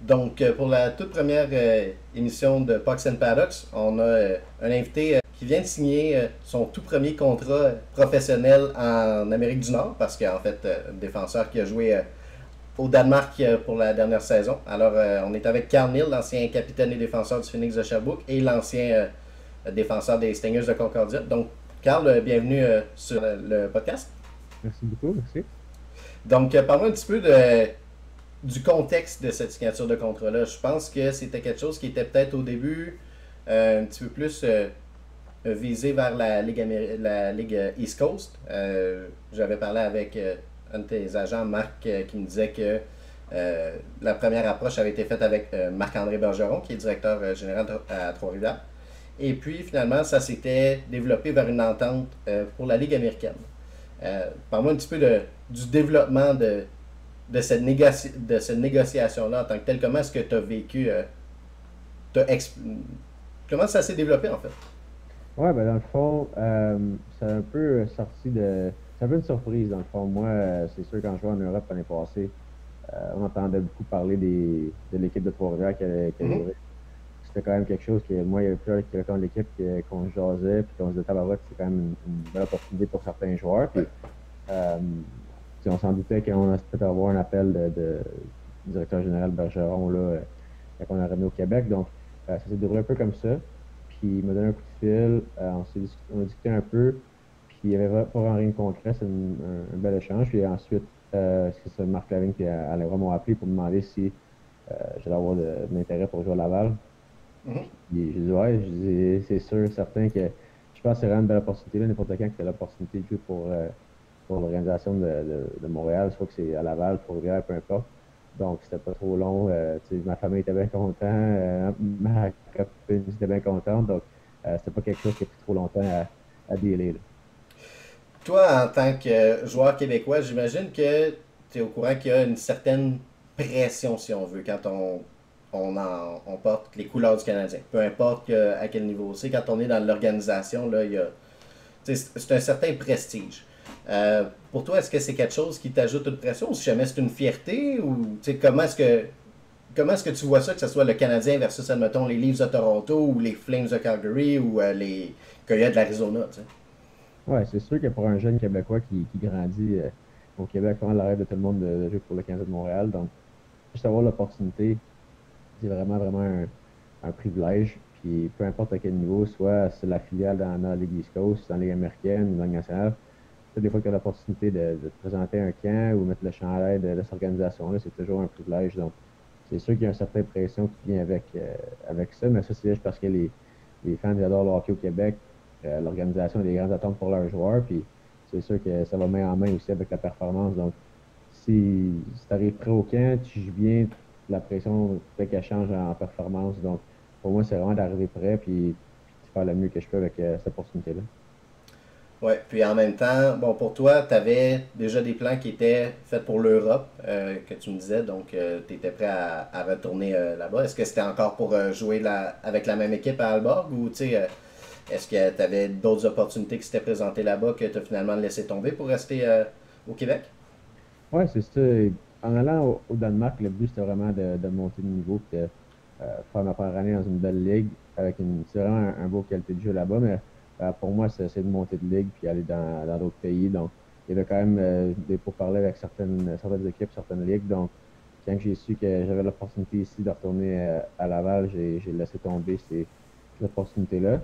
Donc, pour la toute première émission de Pucks and Paddocks, on a un invité qui vient de signer son tout premier contrat professionnel en Amérique du Nord, parce qu'en fait, un défenseur qui a joué au Danemark pour la dernière saison. Alors, on est avec Carl Neal, l'ancien capitaine et défenseur du Phoenix de Sherbrooke, et l'ancien défenseur des Stingers de Concordia. Donc, Carl, bienvenue sur le podcast. Merci beaucoup, merci. Donc, parle-moi un petit peu du contexte de cette signature de contrat-là. Je pense que c'était quelque chose qui était peut-être au début un petit peu plus visé vers la Ligue East Coast. J'avais parlé avec un de tes agents, Marc, qui me disait que la première approche avait été faite avec Marc-André Bergeron, qui est directeur général à Trois-Rivières. Et puis, finalement, ça s'était développé vers une entente pour la Ligue américaine. Parle-moi un petit peu du développement de cette négociation-là en tant que telle. Comment est-ce que tu as vécu, t'as exp- comment ça s'est développé en fait? Ouais, ben dans le fond, c'est un peu sorti de. C'est un peu une surprise, dans le fond. Moi, c'est sûr, quand je jouais en Europe l'année passée, on entendait beaucoup parler de l'équipe de Trois-Rivières qui allait Mhm. ouvrir. C'était quand même quelque chose que moi, il y avait plusieurs qui étaient dans l'équipe qu'on jasait, puis qu'on se disait, tabarouette, c'est quand même une belle opportunité pour certains joueurs. Puis, euh, on s'en doutait qu'on allait peut-être avoir un appel du directeur général Bergeron là, quand on est revenu au Québec. Donc, ça s'est déroulé un peu comme ça. Puis, il m'a donné un coup de fil. On a discuté un peu. Puis, il n'y avait pas vraiment rien de concret. C'est un bel échange. Puis ensuite, c'est ça, Marc Lavigne et Alain Roy m'ont appelé pour me demander si j'allais avoir de l'intérêt pour jouer à Laval. Mhm. Puis, j'ai dit, ouais, je dis, c'est sûr, certain que je pense que c'est vraiment une belle opportunité. Là, n'importe quand que tu as l'opportunité de jouer pour l'organisation de Montréal, soit que c'est à Laval, Trois-Rivières, peu importe. Donc, c'était pas trop long. Tu sais, ma famille était bien contente, ma copine était bien contente. Donc, c'était pas quelque chose qui a pris trop longtemps à dealer, là. Toi, en tant que joueur québécois, j'imagine que tu es au courant qu'il y a une certaine pression, si on veut, quand on porte les couleurs du Canadien. Peu importe à quel niveau c'est, quand on est dans l'organisation, là, il y a, c'est un certain prestige. Pour toi, est-ce que c'est quelque chose qui t'ajoute une pression ou si jamais c'est une fierté ou comment est-ce que tu vois ça, que ce soit le Canadien versus, admettons, les Leafs de Toronto ou les Flames de Calgary ou les Coyotes de l'Arizona, tu sais? Ouais, c'est sûr que pour un jeune Québécois qui grandit au Québec, vraiment le rêve de tout le monde de jouer pour le Canadien de Montréal. Donc, juste avoir l'opportunité, c'est vraiment, vraiment un privilège. Puis peu importe à quel niveau, soit c'est la filiale dans la Ligue East Coast, dans la Ligue américaine, ou dans la Ligue nationale, des fois que tu as l'opportunité de te présenter un camp ou mettre le chandail de cette organisation-là, c'est toujours un privilège. Donc, c'est sûr qu'il y a une certaine pression qui vient avec ça, mais ça, c'est juste parce que les fans ils adorent le hockey au Québec. L'organisation a des grandes attentes pour leurs joueurs, puis c'est sûr que ça va main en main aussi avec la performance. Donc, si tu arrives prêt au camp, tu joues bien, la pression fait qu'elle change en performance. Donc, pour moi, c'est vraiment d'arriver prêt puis de faire le mieux que je peux avec cette opportunité-là. Ouais, puis en même temps, bon, pour toi, tu avais déjà des plans qui étaient faits pour l'Europe, que tu me disais, donc tu étais prêt à retourner là-bas. Est-ce que c'était encore pour jouer avec la même équipe à Aalborg ou tu sais, est-ce que tu avais d'autres opportunités qui s'étaient présentées là-bas que tu as finalement laissé tomber pour rester au Québec? Ouais, c'est ça. En allant au Danemark, le but, c'était vraiment de monter de niveau et de faire ma première année dans une belle ligue avec c'est vraiment un beau qualité de jeu là-bas. Mais pour moi, c'est de monter de ligue puis aller dans d'autres pays. Donc, il y avait quand même des pourparlers avec certaines équipes, certaines ligues. Donc, quand j'ai su que j'avais l'opportunité ici de retourner à Laval, j'ai laissé tomber ces opportunités-là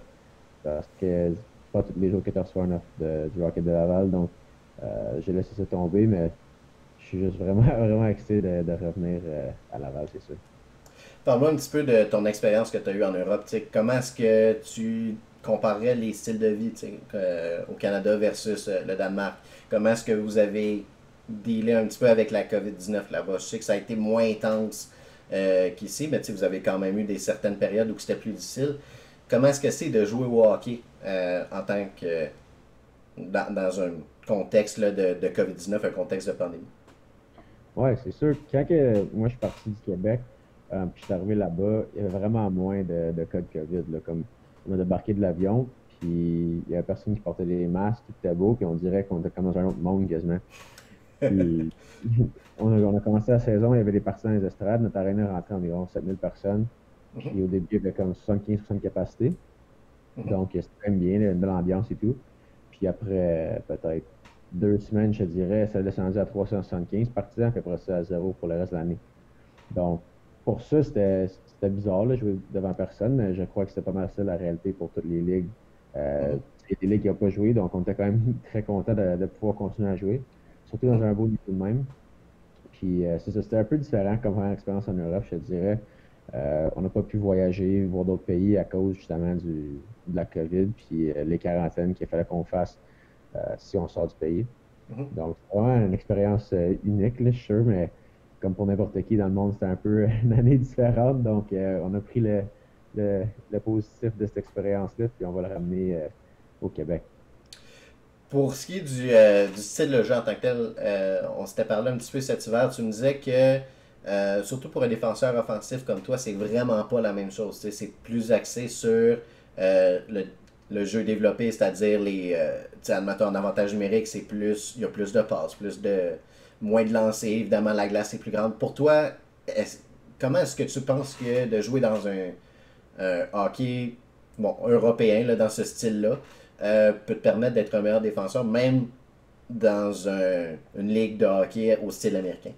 parce que c'est pas tous les jours que tu reçois une offre du Rocket de Laval. Donc, j'ai laissé ça tomber, mais je suis juste vraiment, vraiment excité de revenir à Laval, c'est sûr. Parle-moi un petit peu de ton expérience que tu as eue en Europe. Tu sais, comment est-ce que tu comparerais les styles de vie tu sais, au Canada versus le Danemark? Comment est-ce que vous avez dealé un petit peu avec la COVID-19 là-bas? Je sais que ça a été moins intense qu'ici, mais tu sais, vous avez quand même eu des certaines périodes où c'était plus difficile. Comment est-ce que c'est de jouer au hockey en tant que dans un contexte là, de COVID-19, un contexte de pandémie? Ouais, c'est sûr. Quand moi je suis parti du Québec, puis je suis arrivé là-bas, il y avait vraiment moins de cas de COVID, là. Comme on a débarqué de l'avion, puis il y avait personne qui portait des masques, tout était beau, puis on dirait qu'on était comme dans un autre monde quasiment. Puis, on a commencé la saison, il y avait des parties dans les estrades. Notre aréna rentrait environ 7000 personnes. Mhm, Puis au début, il y avait comme 75% de capacité. mhm, Donc, c'était quand même bien, là, une belle ambiance et tout. Puis après, peut-être 2 semaines, je te dirais, ça a descendu à 375 partisans, puis après ça à zéro pour le reste de l'année. Donc, pour ça, c'était bizarre, là, jouer devant personne, mais je crois que c'était pas mal ça la réalité pour toutes les ligues. mhm, Il y a des ligues qui n'ont pas joué, donc on était quand même très content de pouvoir continuer à jouer, surtout dans mhm. un beau niveau de même. Puis c'est ça, c'était un peu différent comme première expérience en Europe, je te dirais. On n'a pas pu voyager, voir d'autres pays à cause justement de la COVID, puis les quarantaines qu'il fallait qu'on fasse si on sort du pays. Mhm. Donc, c'est vraiment une expérience unique, là, je suis sûr, mais comme pour n'importe qui dans le monde, c'était un peu une année différente. Donc, on a pris le positif de cette expérience-là, puis on va le ramener au Québec. Pour ce qui est du style de jeu en tant que tel, on s'était parlé un petit peu cet hiver. Tu me disais que, surtout pour un défenseur offensif comme toi, c'est vraiment pas la même chose. Tu sais, c'est plus axé sur le jeu développé, c'est-à-dire tu sais, admettons, en avantage numérique, c'est plus, il y a plus de passes, moins de lancers. Évidemment, la glace est plus grande. Pour toi, comment est-ce que tu penses que de jouer dans un hockey bon, européen là, dans ce style-là peut te permettre d'être un meilleur défenseur, même dans une ligue de hockey au style américain?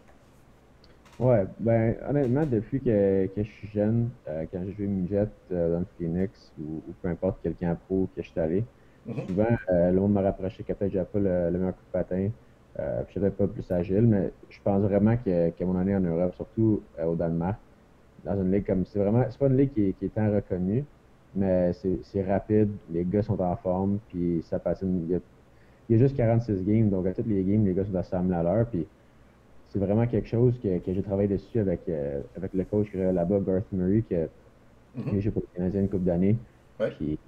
Ouais, ben honnêtement, depuis que je suis jeune, quand j'ai joué midget dans le Phoenix ou peu importe quel camp pro que je suis allé, Mhm, souvent le monde me rapprochait que peut-être j'avais pas le meilleur coup de patin, puis j'étais pas plus agile, mais je pense vraiment qu'à mon année en Europe, surtout au Danemark, dans une ligue comme c'est pas une ligue qui est tant reconnue, mais c'est rapide, les gars sont en forme, puis ça patine. Il y a juste 46 games, donc à toutes les games, les gars sont à 100 000 à l'heure, puis c'est vraiment quelque chose que j'ai travaillé dessus avec le coach là-bas, Garth Murray, qui a mhm. joué pour le Canadien une couple d'années. Ouais. Puis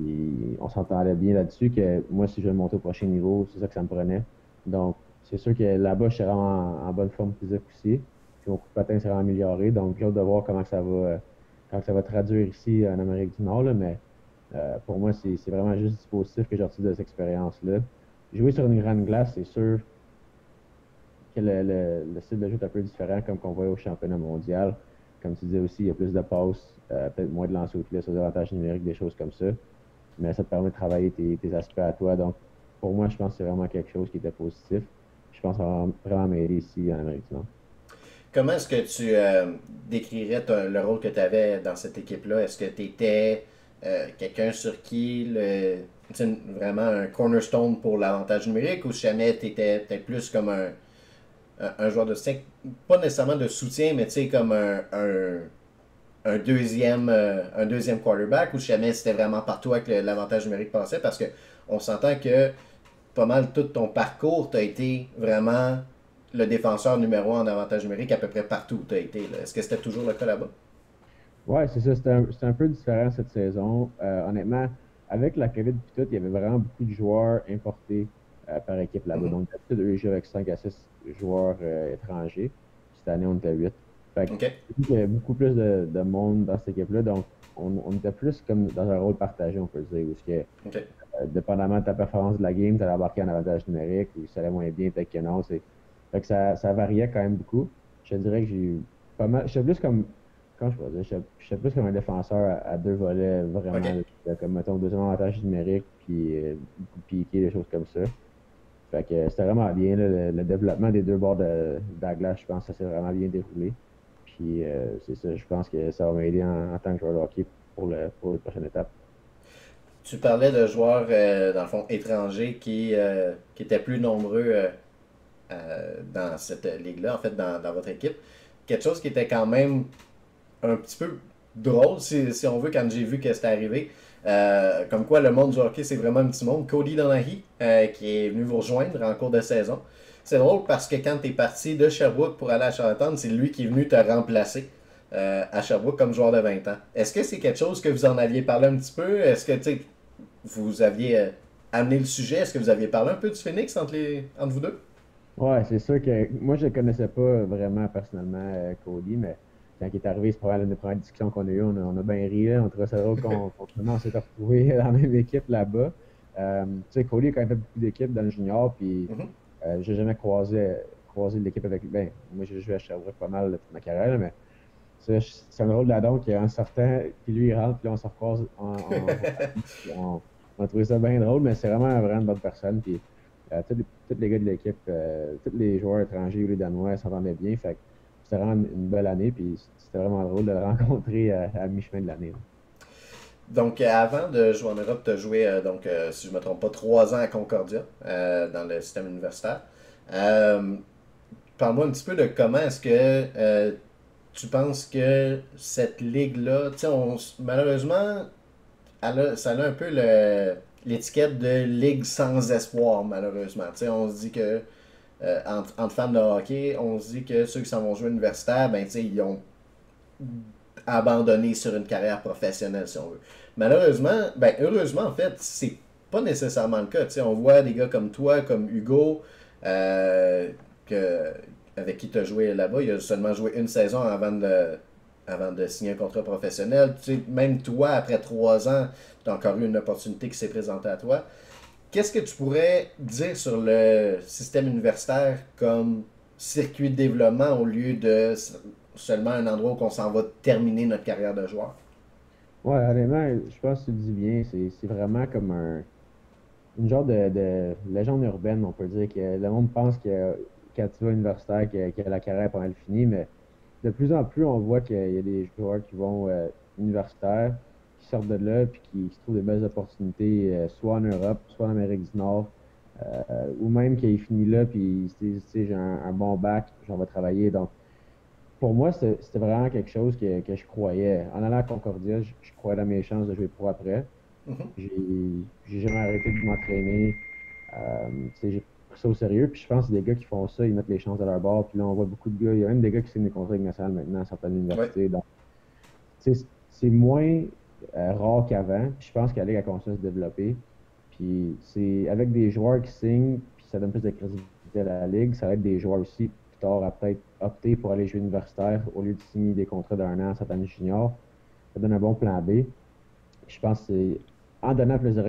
on s'entendait bien là-dessus que moi, si je veux monter au prochain niveau, c'est ça que ça me prenait. Donc, c'est sûr que là-bas, je suis vraiment en bonne forme physique aussi. Puis mon coup de patin s'est vraiment amélioré. Donc, j'ai hâte de voir comment ça va traduire ici en Amérique du Nord. Là, mais pour moi, c'est vraiment juste du positif que j'ai reçu de cette expérience-là. Jouer sur une grande glace, c'est sûr que le style de jeu est un peu différent, comme qu'on voit au championnat mondial. Comme tu disais aussi, il y a plus de passes, peut-être moins de lancers au filet sur des avantages numériques, des choses comme ça. Mais ça te permet de travailler tes aspects à toi. Donc, pour moi, je pense que c'est vraiment quelque chose qui était positif. Je pense que ça va vraiment m'aider ici en Amérique du Nord. Comment est-ce que tu décrirais le rôle que tu avais dans cette équipe-là? Est-ce que tu étais quelqu'un sur qui tu sais, vraiment un cornerstone pour l'avantage numérique ou si jamais tu étais peut-être plus comme un joueur de soutien, pas nécessairement de soutien, mais tu sais, comme un deuxième quarterback ou si jamais c'était vraiment par toi que l'avantage numérique passait parce que on s'entend que pas mal tout ton parcours, tu as été vraiment le défenseur numéro un en avantage numérique à peu près partout où tu as été. Est-ce que c'était toujours le cas là-bas? Ouais, c'est ça. C'était un peu différent cette saison. Honnêtement, avec la COVID et tout, il y avait vraiment beaucoup de joueurs importés par équipe là-bas. Mhm. Donc, d'habitude, eux, ils jouent avec 5 à 6 joueurs étrangers. Puis cette année, on était 8. Fait que, OK. il y avait beaucoup plus de monde dans cette équipe-là. Donc, on était plus comme dans un rôle partagé, on peut dire, où ce que, OK. dépendamment de ta performance de la game, tu allais embarquer en avantage numérique ou si ça allait moins bien, peut-être que non. Fait que ça variait quand même beaucoup. Je te dirais que j'ai eu pas mal. J'étais plus comme, comment je pourrais dire, j'étais plus comme un défenseur à deux volets, vraiment, OK. là, comme, mettons, deuxième avantage numérique, puis beaucoup de piqué, des choses comme ça. Fait que c'était vraiment bien, là, le développement des deux bords de la glace, je pense que ça s'est vraiment bien déroulé. Puis c'est ça, je pense que ça va m'aider en tant que joueur de hockey pour les prochaines étapes. Tu parlais de joueurs, dans le fond, étrangers qui étaient plus nombreux dans cette ligue-là, en fait, dans votre équipe. Quelque chose qui était quand même un petit peu drôle, si on veut, quand j'ai vu que c'était arrivé. Comme quoi, le monde du hockey, c'est vraiment un petit monde. Cody Donaghy, qui est venu vous rejoindre en cours de saison. C'est drôle parce que quand tu es parti de Sherbrooke pour aller à Charlottetown, c'est lui qui est venu te remplacer à Sherbrooke comme joueur de 20 ans. Est-ce que c'est quelque chose que vous en aviez parlé un petit peu? Est-ce que vous aviez amené le sujet? Est-ce que vous aviez parlé un peu du Phoenix entre vous deux? Ouais, c'est sûr que moi, je ne connaissais pas vraiment personnellement Cody, mais quand il est arrivé, c'est probablement une des premières discussions qu'on a eues. On a bien ri, là. On trouvait ça drôle finalement, on s'est retrouvés dans la même équipe là-bas. Tu sais, Cody a quand même fait beaucoup d'équipes dans le junior, puis Mhm. j'ai jamais croisé l'équipe avec lui. Ben, moi, j'ai joué à Sherbrooke pas mal toute ma carrière, mais c'est un drôle d'adon en sortant, puis lui, il rentre, puis là, on se recroise on a trouvé ça bien drôle, mais c'est vraiment une bonne personne. Puis tous les gars de l'équipe, tous les joueurs étrangers ou les Danois s'entendaient bien. Fait que c'était vraiment une belle année, puis c'était vraiment drôle de le rencontrer à mi-chemin de l'année. Donc, avant de jouer en Europe, tu as joué, si je ne me trompe pas, 3 ans à Concordia, dans le système universitaire. Euh, Parle-moi un petit peu de comment est-ce que tu penses que cette ligue-là, tu sais, malheureusement, ça a un peu l'étiquette de ligue sans espoir, malheureusement. Tu sais, on se dit que, entre fans de hockey, on se dit que ceux qui s'en vont jouer universitaire, ben, tu sais, ils ont abandonné sur une carrière professionnelle, si on veut. Malheureusement, ben, heureusement, en fait, c'est pas nécessairement le cas. Tu sais, on voit des gars comme toi, comme Hugo, euh, que, avec qui tu as joué là-bas. Il a seulement joué une saison avant de signer un contrat professionnel. Tu sais, même toi, après 3 ans, tu as encore eu une opportunité qui s'est présentée à toi. Qu'est-ce que tu pourrais dire sur le système universitaire comme circuit de développement au lieu de seulement un endroit où on s'en va terminer notre carrière de joueur? Ouais, honnêtement, je pense que tu le dis bien. C'est vraiment comme une genre de légende urbaine, on peut dire, que le monde pense que quand tu vas universitaire, que la carrière est pas mal finie, mais de plus en plus, on voit qu'il y a des joueurs qui vont universitaires, qui sortent de là, puis qui se trouvent des belles opportunités, soit en Europe, soit en Amérique du Nord, ou même qu'ils finissent là, puis ils se disent, tu sais, j'ai un bon bac, j'en vais travailler. Donc, pour moi, c'était vraiment quelque chose que je croyais. En allant à Concordia, je croyais dans mes chances de jouer pro après. Mhm. J'ai j'ai jamais arrêté de m'entraîner. Tu sais, j'ai pris ça au sérieux. Puis je pense que des gars qui font ça, ils mettent les chances de leur bord. Puis là, on voit beaucoup de gars. Il y a même des gars qui signent des contrats avec National maintenant à certaines Ouais. universités. Donc, tu sais, c'est moins rare qu'avant. Puis je pense que la Ligue a commencé à se développer. Puis c'est avec des joueurs qui signent, puis ça donne plus de crédibilité à la Ligue. Ça aide des joueurs aussi plus tard à peut-être opter pour aller jouer universitaire au lieu de signer des contrats d'un an à certaines juniors. Ça donne un bon plan B. Je pense que c'est en donnant plus de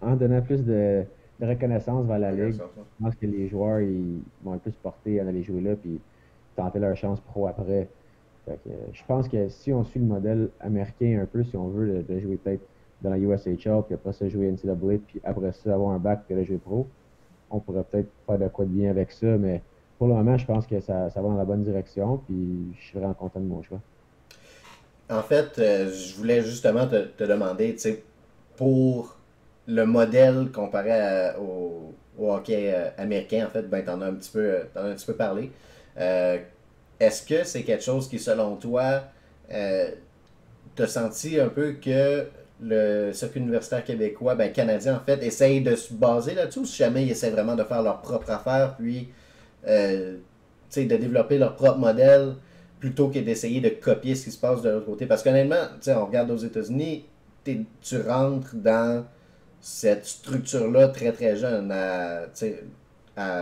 en donnant plus de reconnaissance vers la Regarde Ligue, ça. je pense que les joueurs ils vont être plus portés à aller jouer là puis tenter leur chance pro après. Fait que, je pense que si on suit le modèle américain un peu, si on veut, de jouer peut-être dans la USHL, puis après ça jouer NCAA, puis après ça avoir un bac puis aller jouer pro, on pourrait peut-être faire de quoi de bien avec ça, mais pour le moment, je pense que ça va dans la bonne direction, puis je suis vraiment content de mon choix. En fait, je voulais justement te demander, tu sais, pour le modèle comparé au hockey américain, en fait, ben, t'en as un petit peu parlé. Euh, Est-ce que c'est quelque chose qui, selon toi, euh, t'as senti un peu que le circuit universitaire québécois, ben canadien en fait, essaye de se baser là-dessus, ou si jamais ils essaient vraiment de faire leur propre affaire, puis euh, de développer leur propre modèle, plutôt que d'essayer de copier ce qui se passe de l'autre côté. Parce qu'honnêtement, on regarde aux États-Unis, tu rentres dans cette structure-là très très jeune, à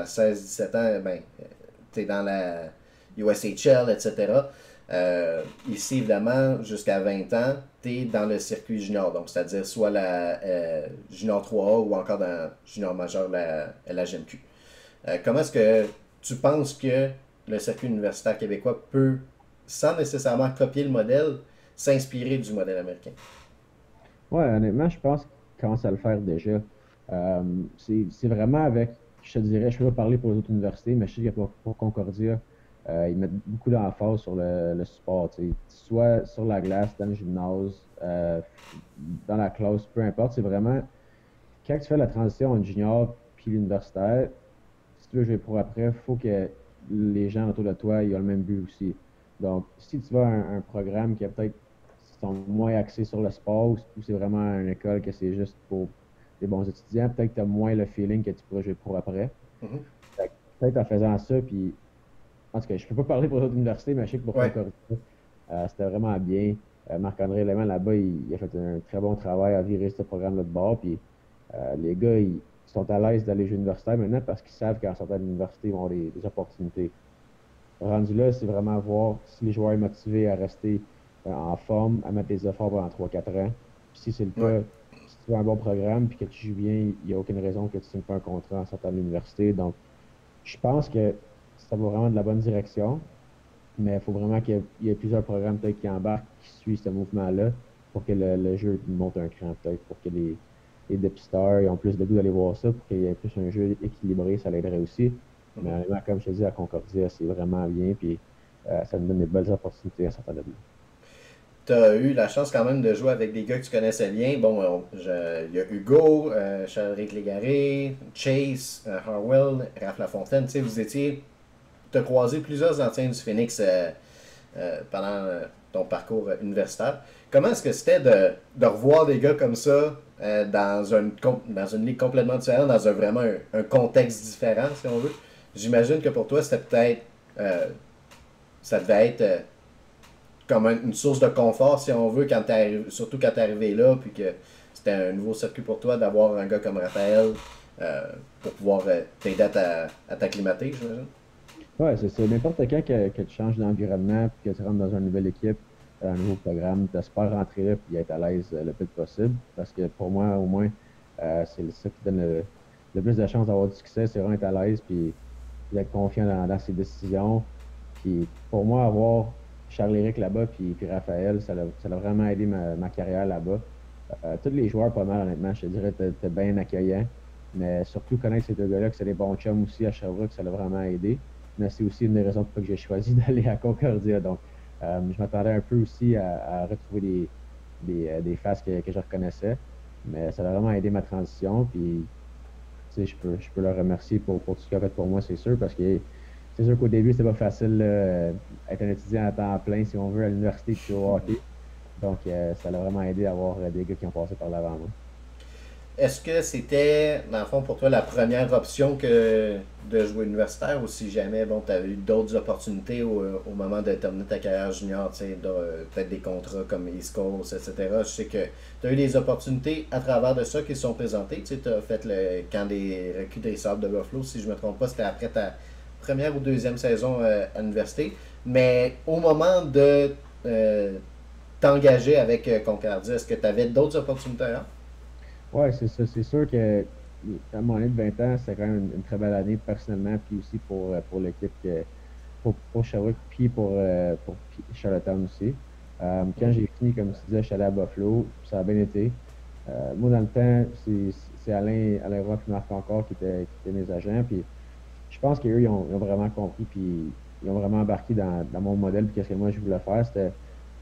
16-17 ans, ben, tu es dans la USHL, etc. Ici, évidemment, jusqu'à 20 ans, tu es dans le circuit junior, donc c'est-à-dire soit la junior 3A ou encore dans junior majeur, la LHMQ. Comment est-ce que tu penses que le circuit universitaire québécois peut, sans nécessairement copier le modèle, s'inspirer du modèle américain? Ouais, honnêtement, je pense qu'ils commencent à le faire déjà. C'est vraiment avec, je te dirais, je ne peux pas parler pour les autres universités, mais je sais que pour Concordia, ils mettent beaucoup d'emphase sur le sport, tu sais. Soit sur la glace, dans le gymnase, dans la classe, peu importe. C'est vraiment, quand tu fais la transition entre junior puis l'universitaire, si tu veux jouer pro après, il faut que les gens autour de toi aient le même but aussi. Donc, si tu vas à un programme qui a peut-être sont moins axés sur le sport ou c'est vraiment une école que c'est juste pour des bons étudiants, peut-être que tu as moins le feeling que tu pourrais jouer pro après. Mhm. Fait que peut-être en faisant ça, puis en tout cas, je peux pas parler pour les autres universités, mais je sais que pour Ouais. Concordia, c'était vraiment bien. Marc-André Léman, là-bas, il a fait un très bon travail à virer ce programme-là de bord. Puis les gars, ils sont à l'aise d'aller jouer universitaire maintenant parce qu'ils savent qu'en sortant de l'université, ils vont avoir des opportunités. Rendu là, c'est vraiment voir si les joueurs sont motivés à rester en forme, à mettre des efforts pendant 3 4 ans. Puis si c'est le Ouais. cas, si tu as un bon programme puis que tu joues bien, il n'y a aucune raison que tu ne signes pas un contrat en sortant de l'université. Donc, je pense que ça va vraiment de la bonne direction. Mais il faut vraiment qu'il y ait plusieurs programmes peut-être qui embarquent, qui suivent ce mouvement-là pour que le jeu monte un cran, peut-être, pour que les dépisteurs aient plus de goût d'aller voir ça, pour qu'il y ait plus un jeu équilibré, ça l'aiderait aussi. Mais Mhm. honnêtement, comme je te dis, à Concordia, c'est vraiment bien, puis ça nous donne des belles opportunités à certains de là. Tu as eu la chance quand même de jouer avec des gars que tu connaissais bien. Bon, il y a Hugo, Charles Légaré, Chase, Harwell, Raph Lafontaine. Tu sais, vous étiez. Tu as croisé plusieurs anciens du Phoenix pendant ton parcours universitaire. Comment est-ce que c'était de revoir des gars comme ça dans une ligue complètement différente, dans vraiment un contexte différent, si on veut? J'imagine que pour toi, c'était peut-être. Ça devait être comme une source de confort, si on veut, surtout quand t'es arrivé là, puis que c'était un nouveau circuit pour toi d'avoir un gars comme Raphaël pour pouvoir t'aider à t'acclimater, j'imagine. Ouais, c'est ça. N'importe quand que tu changes d'environnement, puis que tu rentres dans une nouvelle équipe, un nouveau programme, tu espères rentrer là puis être à l'aise le plus possible. Parce que pour moi, au moins, c'est ça qui donne le plus de chances d'avoir du succès, c'est vraiment être à l'aise puis d'être confiant dans ses décisions. Puis pour moi, avoir Charles-Éric là-bas puis Raphaël, ça l'a vraiment aidé ma carrière là-bas. Tous les joueurs, pas mal, honnêtement, je te dirais, t'es bien accueillant. Mais surtout connaître ces deux gars-là, que c'est des bons chums aussi à Sherbrooke, ça l'a vraiment aidé. Mais c'est aussi une des raisons pour lesquelles j'ai choisi d'aller à Concordia. Donc, je m'attendais un peu aussi à retrouver des faces que je reconnaissais. Mais ça a vraiment aidé ma transition. Puis, tu sais, je peux leur remercier pour tout ce qu'ils ont fait pour moi, c'est sûr, parce que c'est sûr qu'au début, c'était pas facile, là, être un étudiant à temps plein, si on veut, à l'université puis au hockey. Donc, ça l'a vraiment aidé d'avoir des gars qui ont passé par l'avant, moi. Est-ce que c'était, dans le fond, pour toi, la première option que de jouer universitaire ou si jamais, bon, tu avais eu d'autres opportunités au moment de terminer ta carrière junior, tu sais, peut-être des contrats comme East Coast, etc. Je sais que tu as eu des opportunités à travers de ça qui se sont présentées. Tu sais, tu as fait le camp des recrues des Sables de Buffalo, si je ne me trompe pas, c'était après ta première ou deuxième saison à l'université. Mais au moment de t'engager avec Concordia, est-ce que tu avais d'autres opportunités ailleurs? Ouais, c'est ça. C'est sûr que à mon année de 20 ans, c'était quand même une très belle année personnellement, puis aussi pour l'équipe, pour Sherbrooke, puis pour Charlottetown aussi. Quand j'ai fini, comme tu disais, je suis allé à Buffalo, puis ça a bien été. Moi, dans le temps, c'est Alain Roy et Marc encore qui étaient mes agents. Puis je pense qu'eux, ils ont vraiment compris, puis ils ont vraiment embarqué dans mon modèle, puis qu'est-ce que moi je voulais faire. C'était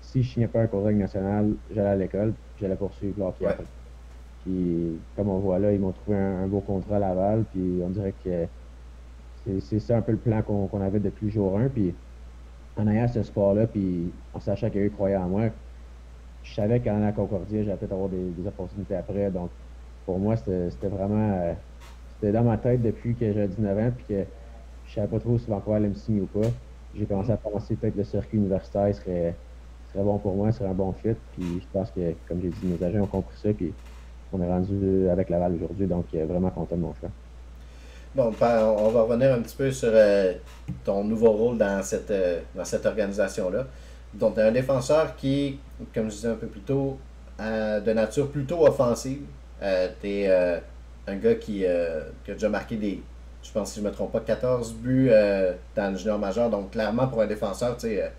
si je signais pas un contrat national, j'allais à l'école, puis j'allais poursuivre le hockey Ouais. après. Puis comme on voit là, ils m'ont trouvé un beau contrat à Laval, puis on dirait que c'est ça un peu le plan qu'on avait depuis le jour 1. Puis en ayant ce sport-là, puis en sachant qu'eux croyaient en moi, je savais qu'en allant à Concordia, j'allais peut-être avoir des opportunités après. Donc, pour moi, c'était vraiment. C'était dans ma tête depuis que j'avais 19 ans, puis que je savais pas trop si Vancouver allait me signer ou pas. J'ai commencé Mhm. à penser peut-être que le circuit universitaire serait bon pour moi, serait un bon fit. Puis je pense que, comme j'ai dit, mes agents ont compris ça, puis on est rendu avec Laval aujourd'hui. Donc, vraiment content de mon choix. Bon, on va revenir un petit peu sur ton nouveau rôle dans cette organisation-là. Donc, tu es un défenseur qui, comme je disais un peu plus tôt, de nature plutôt offensive. Tu es un gars qui a déjà marqué je pense si je ne me trompe pas, 14 buts dans le junior majeur. Donc, clairement, pour un défenseur, tu sais,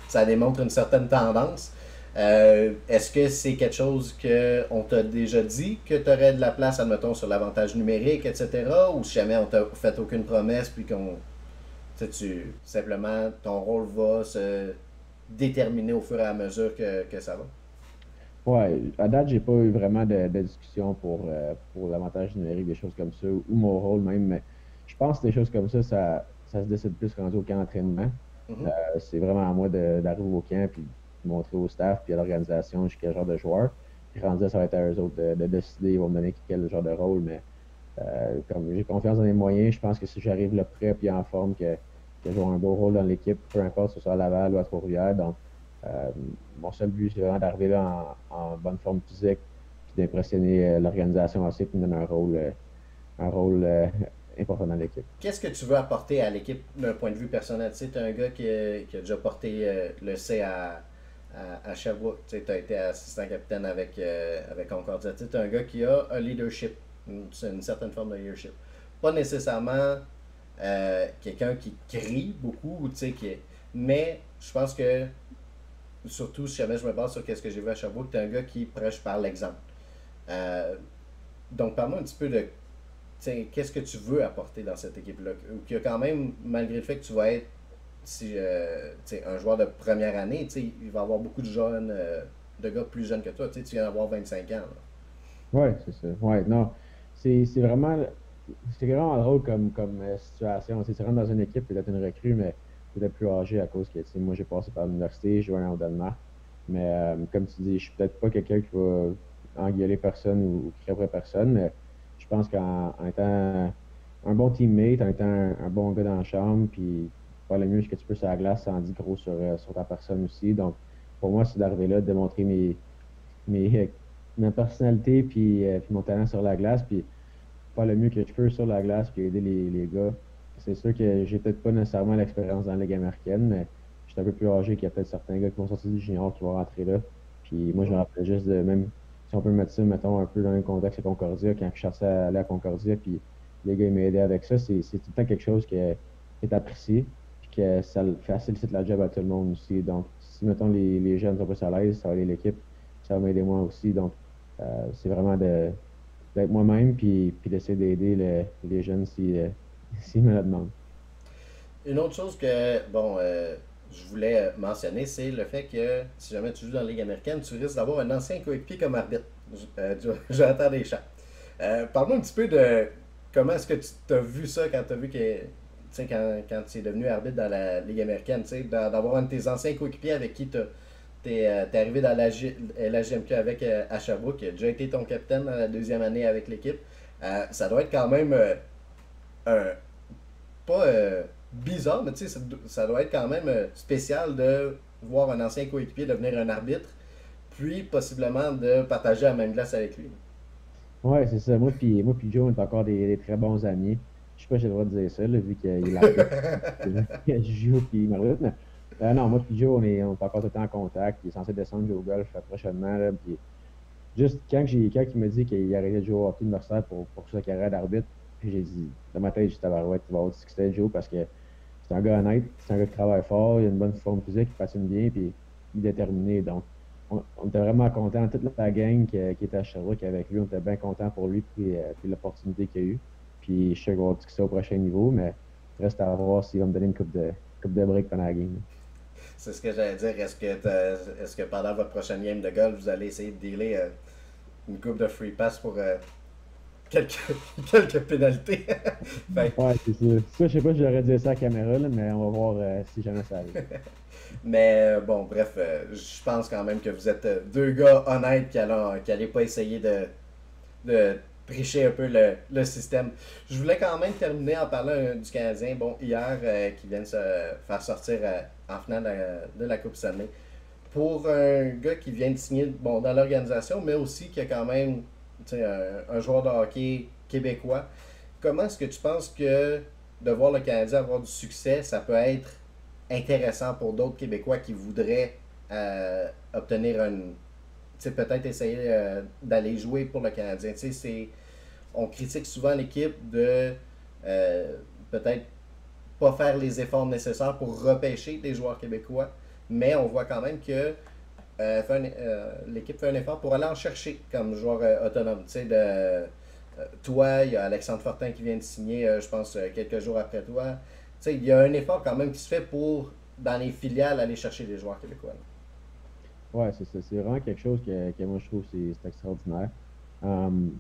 ça démontre une certaine tendance. Est-ce que c'est quelque chose qu'on t'a déjà dit que tu aurais de la place, admettons, sur l'avantage numérique, etc. Ou si jamais on t'a fait aucune promesse, puis simplement, ton rôle va se déterminer au fur et à mesure que ça va? Ouais, à date, j'ai pas eu vraiment de discussion pour l'avantage numérique, des choses comme ça, ou mon rôle même, mais je pense que des choses comme ça se décide plus rendu au camp d'entraînement. Mhm. C'est vraiment à moi d'arriver au camp puis de montrer au staff puis à l'organisation je suis quel genre de joueur. Puis rendu là, ça va être à eux autres de décider, ils vont me donner quel genre de rôle, mais comme j'ai confiance dans les moyens, je pense que si j'arrive là prêt puis en forme, que j'aurai un beau rôle dans l'équipe, peu importe si ce soit à Laval ou à Trois-Rivières. Donc, euh, mon seul but, c'est vraiment d'arriver là en bonne forme physique puis d'impressionner l'organisation aussi puis de me donner un rôle important dans l'équipe. Qu'est-ce que tu veux apporter à l'équipe d'un point de vue personnel? Tu sais, tu es un gars qui a déjà porté le C à Sherbrooke. Tu sais, as été assistant capitaine avec Concordia. Tu es un gars qui a un leadership, une certaine forme de leadership. Pas nécessairement quelqu'un qui crie beaucoup, tu sais, mais je pense que, surtout si jamais je me base sur ce que j'ai vu à Sherbrooke, tu es un gars qui prêche par l'exemple. Euh, donc, parle-moi un petit peu de qu'est-ce que tu veux apporter dans cette équipe-là. Qui a quand même, malgré le fait que tu vas être un joueur de première année, il va y avoir beaucoup de jeunes, de gars plus jeunes que toi. Tu viens d'avoir 25 ans. Là. Ouais, c'est ça. Ouais, non. C'est vraiment drôle comme situation. Tu sais, tu rentres dans une équipe, tu es une recrue, mais tu es plus âgé à cause que, tu sais, moi, j'ai passé par l'université, j'ai joué au Danemark. Mais comme tu dis, je suis peut-être pas quelqu'un qui va engueuler personne ou crier après personne, mais je pense qu'en étant un bon teammate, en étant un bon gars dans la chambre, puis faire le mieux que tu peux sur la glace, ça en dit gros sur ta personne aussi. Donc, pour moi, c'est d'arriver là, de démontrer mes, ma personnalité puis mon talent sur la glace, puis faire le mieux que je peux sur la glace, puis aider les gars. C'est sûr que j'ai peut-être pas nécessairement l'expérience dans la Ligue américaine, mais je suis un peu plus âgé qu'il y a peut-être certains gars qui vont sortir du junior qui vont rentrer là. Puis moi, je me Mhm. rappelle juste de même, si on peut mettre ça, mettons, un peu dans le contexte à Concordia, quand je cherchais à aller à Concordia, puis les gars, ils m'aidaient avec ça, c'est tout le temps quelque chose qui est apprécié, puis que ça facilite la job à tout le monde aussi. Donc, si, mettons, les jeunes sont pas à l'aise, ça va aider l'équipe, ça va m'aider moi aussi. Donc, c'est vraiment d'être moi-même puis d'essayer d'aider les jeunes si, s'ils me le demandent. Une autre chose que, bon, je voulais mentionner, c'est le fait que si jamais tu joues dans la Ligue américaine, tu risques d'avoir un ancien coéquipier comme arbitre, Jonathan Deschamps. Parle-moi un petit peu de comment est-ce que tu as vu ça quand tu as vu que, tu sais, quand tu es devenu arbitre dans la Ligue américaine, tu sais, d'avoir un de tes anciens coéquipiers avec qui t'es arrivé dans la GMQ avec à Sherbrooke, qui a déjà été ton capitaine dans la deuxième année avec l'équipe. Ça doit être quand même un, pas bizarre, mais tu sais, ça doit être quand même spécial de voir un ancien coéquipier devenir un arbitre, puis possiblement de partager la même glace avec lui. Ouais, c'est ça. Moi puis Joe, on est encore des très bons amis. Je sais pas si j'ai le droit de dire ça, là, vu qu'il est l'arbitre. Je joue puis il m'arbitre, mais non, moi puis Joe, on est encore tout le temps en contact. Il est censé descendre jouer au golf prochainement. Là, puis juste quand il m'a dit qu'il arrêtait de jouer au hockey universitaire pour sa carrière d'arbitre, puis j'ai dit, dans ma tête, j'ai dit, tabarouette, tu vas avoir discuté de Joe parce que c'est un gars honnête, c'est un gars qui travaille fort, il a une bonne forme physique, il patine bien, puis il est déterminé. Donc, on était vraiment contents. Toute la gang qui était à Sherbrooke avec lui, on était bien contents pour lui, puis l'opportunité qu'il a eue. Puis, je sais qu'on va discuter au prochain niveau, mais reste à voir s'il va me donner une coupe de break pendant la game. C'est ce que j'allais dire. Est-ce que pendant votre prochaine game de golf, vous allez essayer de dealer une coupe de free pass pour quelques, quelques pénalités? Fait Ouais, c'est ça. Ça, je sais pas si j'aurais dit ça à la caméra, là, mais on va voir si jamais ça arrive. Mais bon, bref, je pense quand même que vous êtes deux gars honnêtes qui allaient pas essayer de tricher un peu le système. Je voulais quand même terminer en parlant du Canadien, bon, hier, qui vient de se faire sortir en finale de la Coupe Stanley. Pour un gars qui vient de signer bon, dans l'organisation, mais aussi qui a quand même un joueur de hockey québécois, comment est-ce que tu penses que de voir le Canadien avoir du succès, ça peut être intéressant pour d'autres Québécois qui voudraient obtenir une. Peut-être essayer d'aller jouer pour le Canadien. On critique souvent l'équipe de euh, peut-être pas faire les efforts nécessaires pour repêcher des joueurs québécois, mais on voit quand même que l'équipe fait un effort pour aller en chercher comme joueur autonome. Toi, il y a Alexandre Fortin qui vient de signer, je pense, quelques jours après toi. Il y a un effort quand même qui se fait pour, dans les filiales, aller chercher des joueurs québécois. Ouais, c'est ça. C'est vraiment quelque chose que moi, je trouve c'est extraordinaire. Um,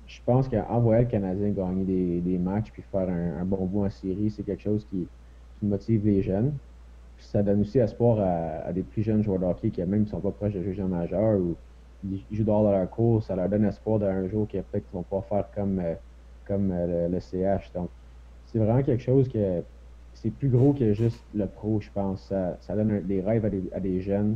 je pense qu'en voyant le Canadien gagner des matchs puis faire un bon bout en série, c'est quelque chose qui motive les jeunes. Puis ça donne aussi espoir à des plus jeunes joueurs de hockey qui, même ne sont pas proches de jouer en majeur ou ils jouent dehors de leur cours. Ça leur donne espoir d'un jour qu'ils peut-être qu'ils vont pas faire comme le CH. Donc, c'est vraiment quelque chose que c'est plus gros que juste le pro, je pense. Ça donne des rêves à des jeunes.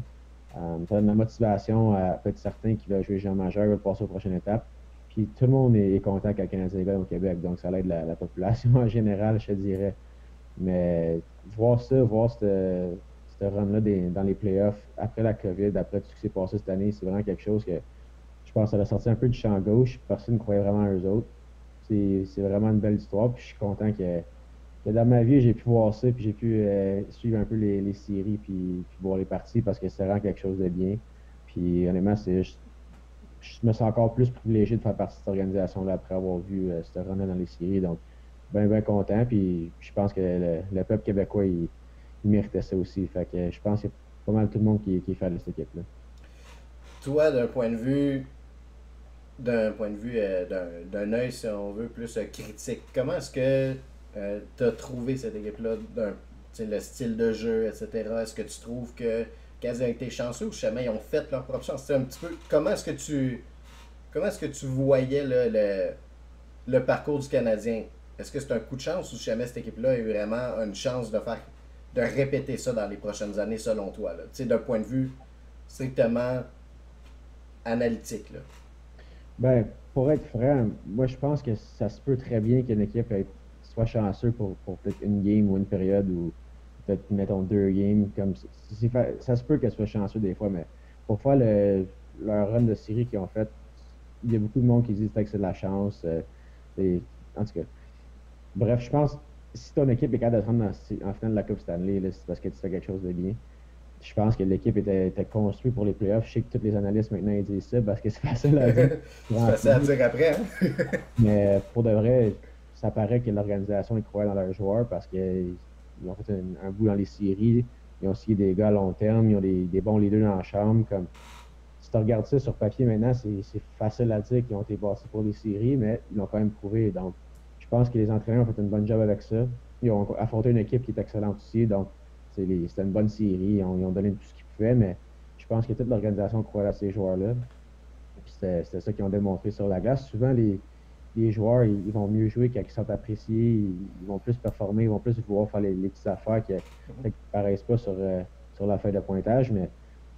Ça donne la motivation à peut-être certains qui veulent jouer jean majeur, veulent passer aux prochaines étapes. Puis tout le monde est content que le Canadien gagne au Québec. Donc, ça aide la population en général, je te dirais. Mais voir ce run-là dans les playoffs, après la COVID, après tout ce qui s'est passé cette année, c'est vraiment quelque chose que je pense que ça a sorti un peu du champ gauche. Personne ne croyait vraiment à eux autres. C'est vraiment une belle histoire. Puis je suis content que que dans ma vie, j'ai pu voir ça, puis j'ai pu suivre un peu les séries, puis voir les parties parce que c'est vraiment quelque chose de bien. Puis honnêtement, je me sens encore plus privilégié de faire partie de cette organisation-là après avoir vu ce run-là dans les séries. Donc, bien content. Puis je pense que le peuple québécois, il méritait ça aussi. Fait que je pense que c'est pas mal tout le monde qui est fan de cette équipe-là. Toi, d'un point de vue d'un œil, si on veut, plus critique, comment est-ce que tu as trouvé cette équipe-là, le style de jeu, etc. Est-ce que tu trouves que qu'elles ont été chanceux ou jamais ils ont fait leur propre chance? C'est un petit peu. Comment est-ce que tu voyais là, le parcours du Canadien? Est-ce que c'est un coup de chance ou jamais cette équipe-là a eu vraiment une chance de répéter ça dans les prochaines années selon toi? Là? Tu sais, d'un point de vue strictement analytique. Là. Ben, pour être franc, moi, je pense que ça se peut très bien qu'une équipe soit chanceuse pour peut-être une game ou une période ou peut-être, mettons, deux games. Comme, ça se peut qu'elle soit chanceuse des fois, mais pour faire leur run de série qu'ils ont fait, il y a beaucoup de monde qui dit que c'est de la chance. En tout cas, bref, je pense si ton équipe est capable de se rendre en finale de la Coupe Stanley, là, c'est parce que tu fais quelque chose de bien. Je pense que l'équipe était construite pour les playoffs. Je sais que tous les analystes maintenant ils disent ça parce que c'est facile à dire. C'est facile à dire après. Hein? Mais pour de vrai, ça paraît que l'organisation ils croient dans leurs joueurs parce qu'ils ont fait un bout dans les séries. Ils ont signé des gars à long terme. Ils ont des bons leaders dans la chambre. Comme, si tu regardes ça sur papier maintenant, c'est facile à dire qu'ils ont été passés pour les séries, mais ils l'ont quand même prouvé. Donc, je pense que les entraîneurs ont fait une bonne job avec ça. Ils ont affronté une équipe qui est excellente aussi. Donc, c'était une bonne série. Ils ont donné tout ce qu'ils pouvaient, mais je pense que toute l'organisation croit à ces joueurs-là. Puis c'était ça qu'ils ont démontré sur la glace. Souvent, les joueurs, ils vont mieux jouer quand ils sont appréciés, ils vont plus performer, ils vont plus vouloir faire les petites affaires qui ne paraissent pas sur la feuille de pointage, mais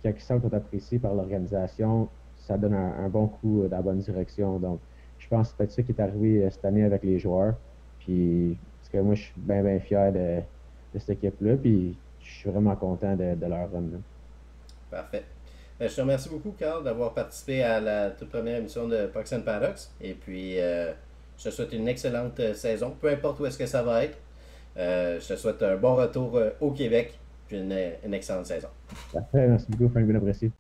quand ils sont appréciés par l'organisation, ça donne un bon coup dans la bonne direction. Donc, je pense que c'est peut-être ça qui est arrivé cette année avec les joueurs. Puis, parce que moi, je suis bien fier de cette équipe-là, puis je suis vraiment content de leur run, là. Parfait. Je te remercie beaucoup, Carl, d'avoir participé à la toute première émission de Pucks and Paradox. Et puis, je te souhaite une excellente saison, peu importe où est-ce que ça va être. Je te souhaite un bon retour au Québec, puis une excellente saison. Parfait, merci beaucoup, Frank, bien apprécié.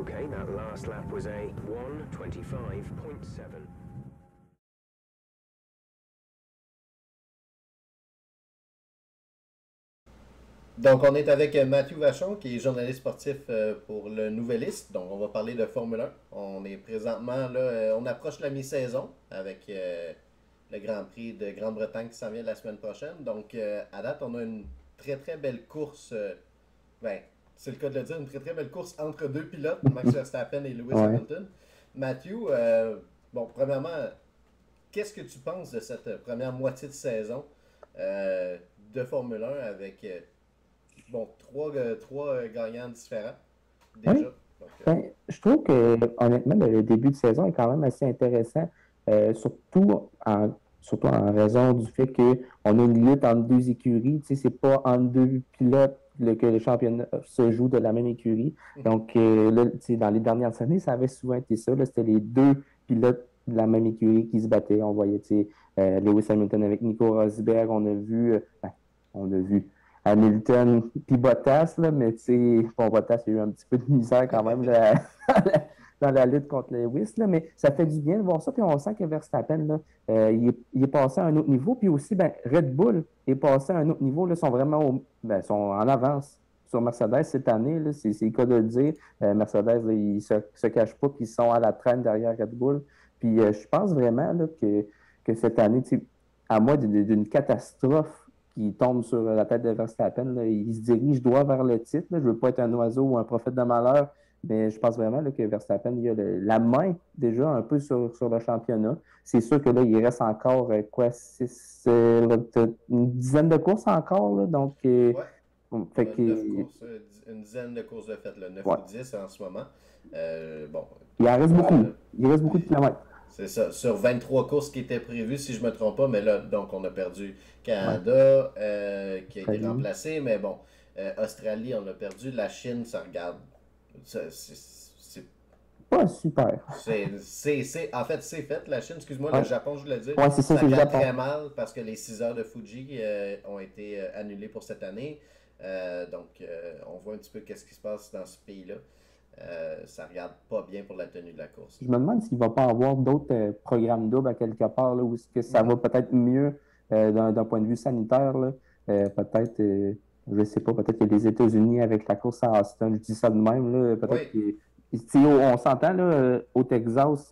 Okay, that last lap was a 1:25.7. Donc, on est avec Mathieu Vachon, qui est journaliste sportif pour le Nouvelliste. Donc, on va parler de Formule 1. On est présentement là, on approche la mi-saison avec le Grand Prix de Grande-Bretagne qui s'en vient la semaine prochaine. Donc, à date, on a une très très belle course. Ben, c'est le cas de le dire, une très très belle course entre deux pilotes, Max Verstappen et Lewis Ouais. Hamilton. Mathieu, bon, premièrement, qu'est-ce que tu penses de cette première moitié de saison de Formule 1 avec bon, trois gagnants différents, Oui. déjà. Donc, Ben, je trouve que honnêtement, le début de saison est quand même assez intéressant, surtout en raison du fait qu'on a une lutte entre deux écuries. Tu sais, c'est pas entre deux pilotes que le championnat se joue de la même écurie. Donc, là, tu sais, dans les dernières années, ça avait souvent été ça. Là, c'était les deux pilotes de la même écurie qui se battaient. On voyait, tu sais, Lewis Hamilton avec Nico Rosberg. On a vu Hamilton puis Bottas, là, mais tu sais, bon, Bottas, il y a eu un petit peu de misère quand même là, dans la lutte contre Lewis, là, mais ça fait du bien de voir ça, puis on sent que Verstappen, là, il est passé à un autre niveau, puis aussi, ben, Red Bull est passé à un autre niveau, là, sont vraiment sont en avance sur Mercedes cette année, là, c'est le cas de le dire. Mercedes, là, ils se cachent pas qu'ils sont à la traîne derrière Red Bull, puis je pense vraiment là, que cette année, à moi d'une catastrophe qui tombe sur la tête de Verstappen. Là. Il se dirige droit vers le titre. Là. Je ne veux pas être un oiseau ou un prophète de malheur, mais je pense vraiment là, que Verstappen il a la main déjà un peu sur le championnat. C'est sûr que là, il reste encore une dizaine de courses encore. Là, donc, ouais, on fait a 9 que, courses, une dizaine de courses de fait, là, 9 ouais. ou 10 en ce moment. Bon, Il en reste beaucoup. Il reste beaucoup de puis, kilomètres. c'est ça. Sur 23 courses qui étaient prévues, si je ne me trompe pas, mais là, donc on a perdu Ouais. Canada, qui a été Australie. remplacé, mais bon, Australie, on a perdu. La Chine, ça regarde. Pas super. En fait, c'est fait. La Chine, excuse-moi, Ouais. le Japon, je voulais dire. Ouais, c'est ça, Ça c'est le regarde Japon. très mal parce que les 6 heures de Fuji ont été annulées pour cette année. Donc, on voit un petit peu qu'est-ce qui se passe dans ce pays-là. Ça regarde pas bien pour la tenue de la course. Je me demande s'il ne va pas avoir d'autres programmes doubles à quelque part, là, où est-ce que ça va peut-être mieux d'un point de vue sanitaire. Là. Peut-être, je ne sais pas, peut-être que les États-Unis avec la course à Austin, je dis ça de même, là, peut-être Oui, on s'entend, là, au Texas,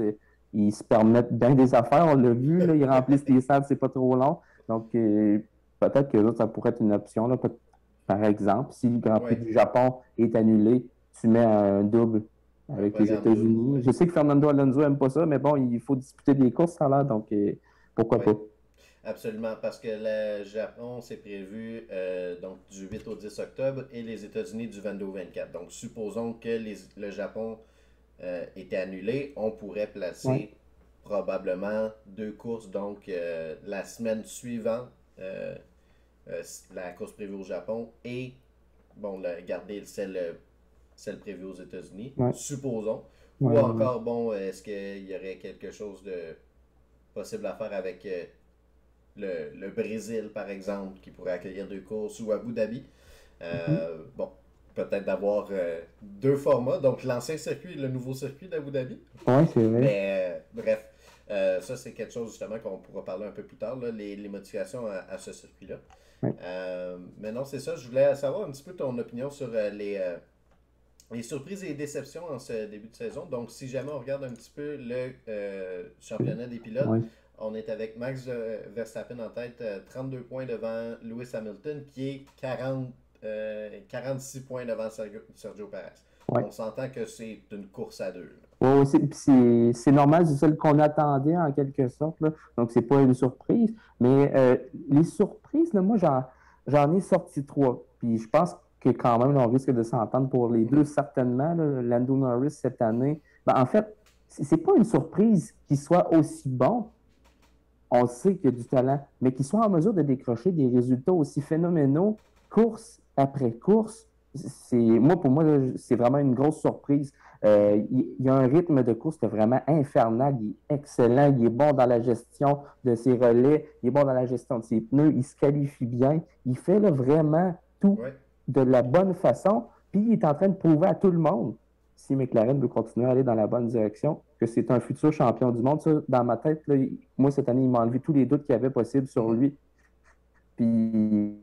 ils se permettent bien des affaires, on l'a vu, là, ils remplissent les salles, c'est pas trop long. Donc, peut-être que là, ça pourrait être une option, là, par exemple, si le Grand Prix oui. du Japon est annulé, tu mets un double Un avec les programme double, États-Unis. oui. Je sais que Fernando Alonso n'aime pas ça, mais bon, il faut disputer des courses, ça a l'air, donc pourquoi Oui, pas. absolument. Parce que le Japon, c'est prévu donc du 8 au 10 octobre et les États-Unis du 22 au 24. Donc, supposons que le Japon était annulé, on pourrait Ouais, placer probablement 2 courses. Donc, la semaine suivante, la course prévue au Japon et bon, garder celle prévue aux États-Unis, ouais, supposons. ouais, Ou ouais, ouais. encore, bon, est-ce qu'il y aurait quelque chose de possible à faire avec le Brésil, par exemple, qui pourrait accueillir 2 courses, ou Abu Dhabi? Mhm. Bon, peut-être d'avoir 2 formats, donc l'ancien circuit et le nouveau circuit d'Abu Dhabi. Ouais, c'est vrai. Mais bref, ça c'est quelque chose justement qu'on pourra parler un peu plus tard, là, les modifications à ce circuit-là. Ouais. Mais non, c'est ça, je voulais savoir un petit peu ton opinion sur les surprises et les déceptions en ce début de saison. Donc, si jamais on regarde un petit peu le championnat des pilotes, Ouais. on est avec Max Verstappen en tête, 32 points devant Lewis Hamilton, qui est 46 points devant Sergio Perez. Ouais. On s'entend que c'est une course à 2. Là. Ouais, c'est normal, c'est celle qu'on attendait en quelque sorte, là. Donc, c'est pas une surprise. Mais les surprises, là, moi, j'en ai sorti 3. Puis je pense que quand même, là, on risque de s'entendre pour les deux, certainement. Là, Lando Norris cette année. Ben, en fait, c'est pas une surprise qu'il soit aussi bon. On sait qu'il y a du talent, mais qu'il soit en mesure de décrocher des résultats aussi phénoménaux, course après course, pour moi, là, c'est vraiment une grosse surprise. Il y a un rythme de course qui est vraiment infernal, il est excellent, il est bon dans la gestion de ses relais, il est bon dans la gestion de ses pneus, il se qualifie bien, il fait là, vraiment tout Ouais. de la bonne façon, puis il est en train de prouver à tout le monde, si McLaren veut continuer à aller dans la bonne direction, que c'est un futur champion du monde. Ça, dans ma tête, là, moi, cette année, il m'a enlevé tous les doutes qu'il y avait possible sur Mhm. lui. Puis,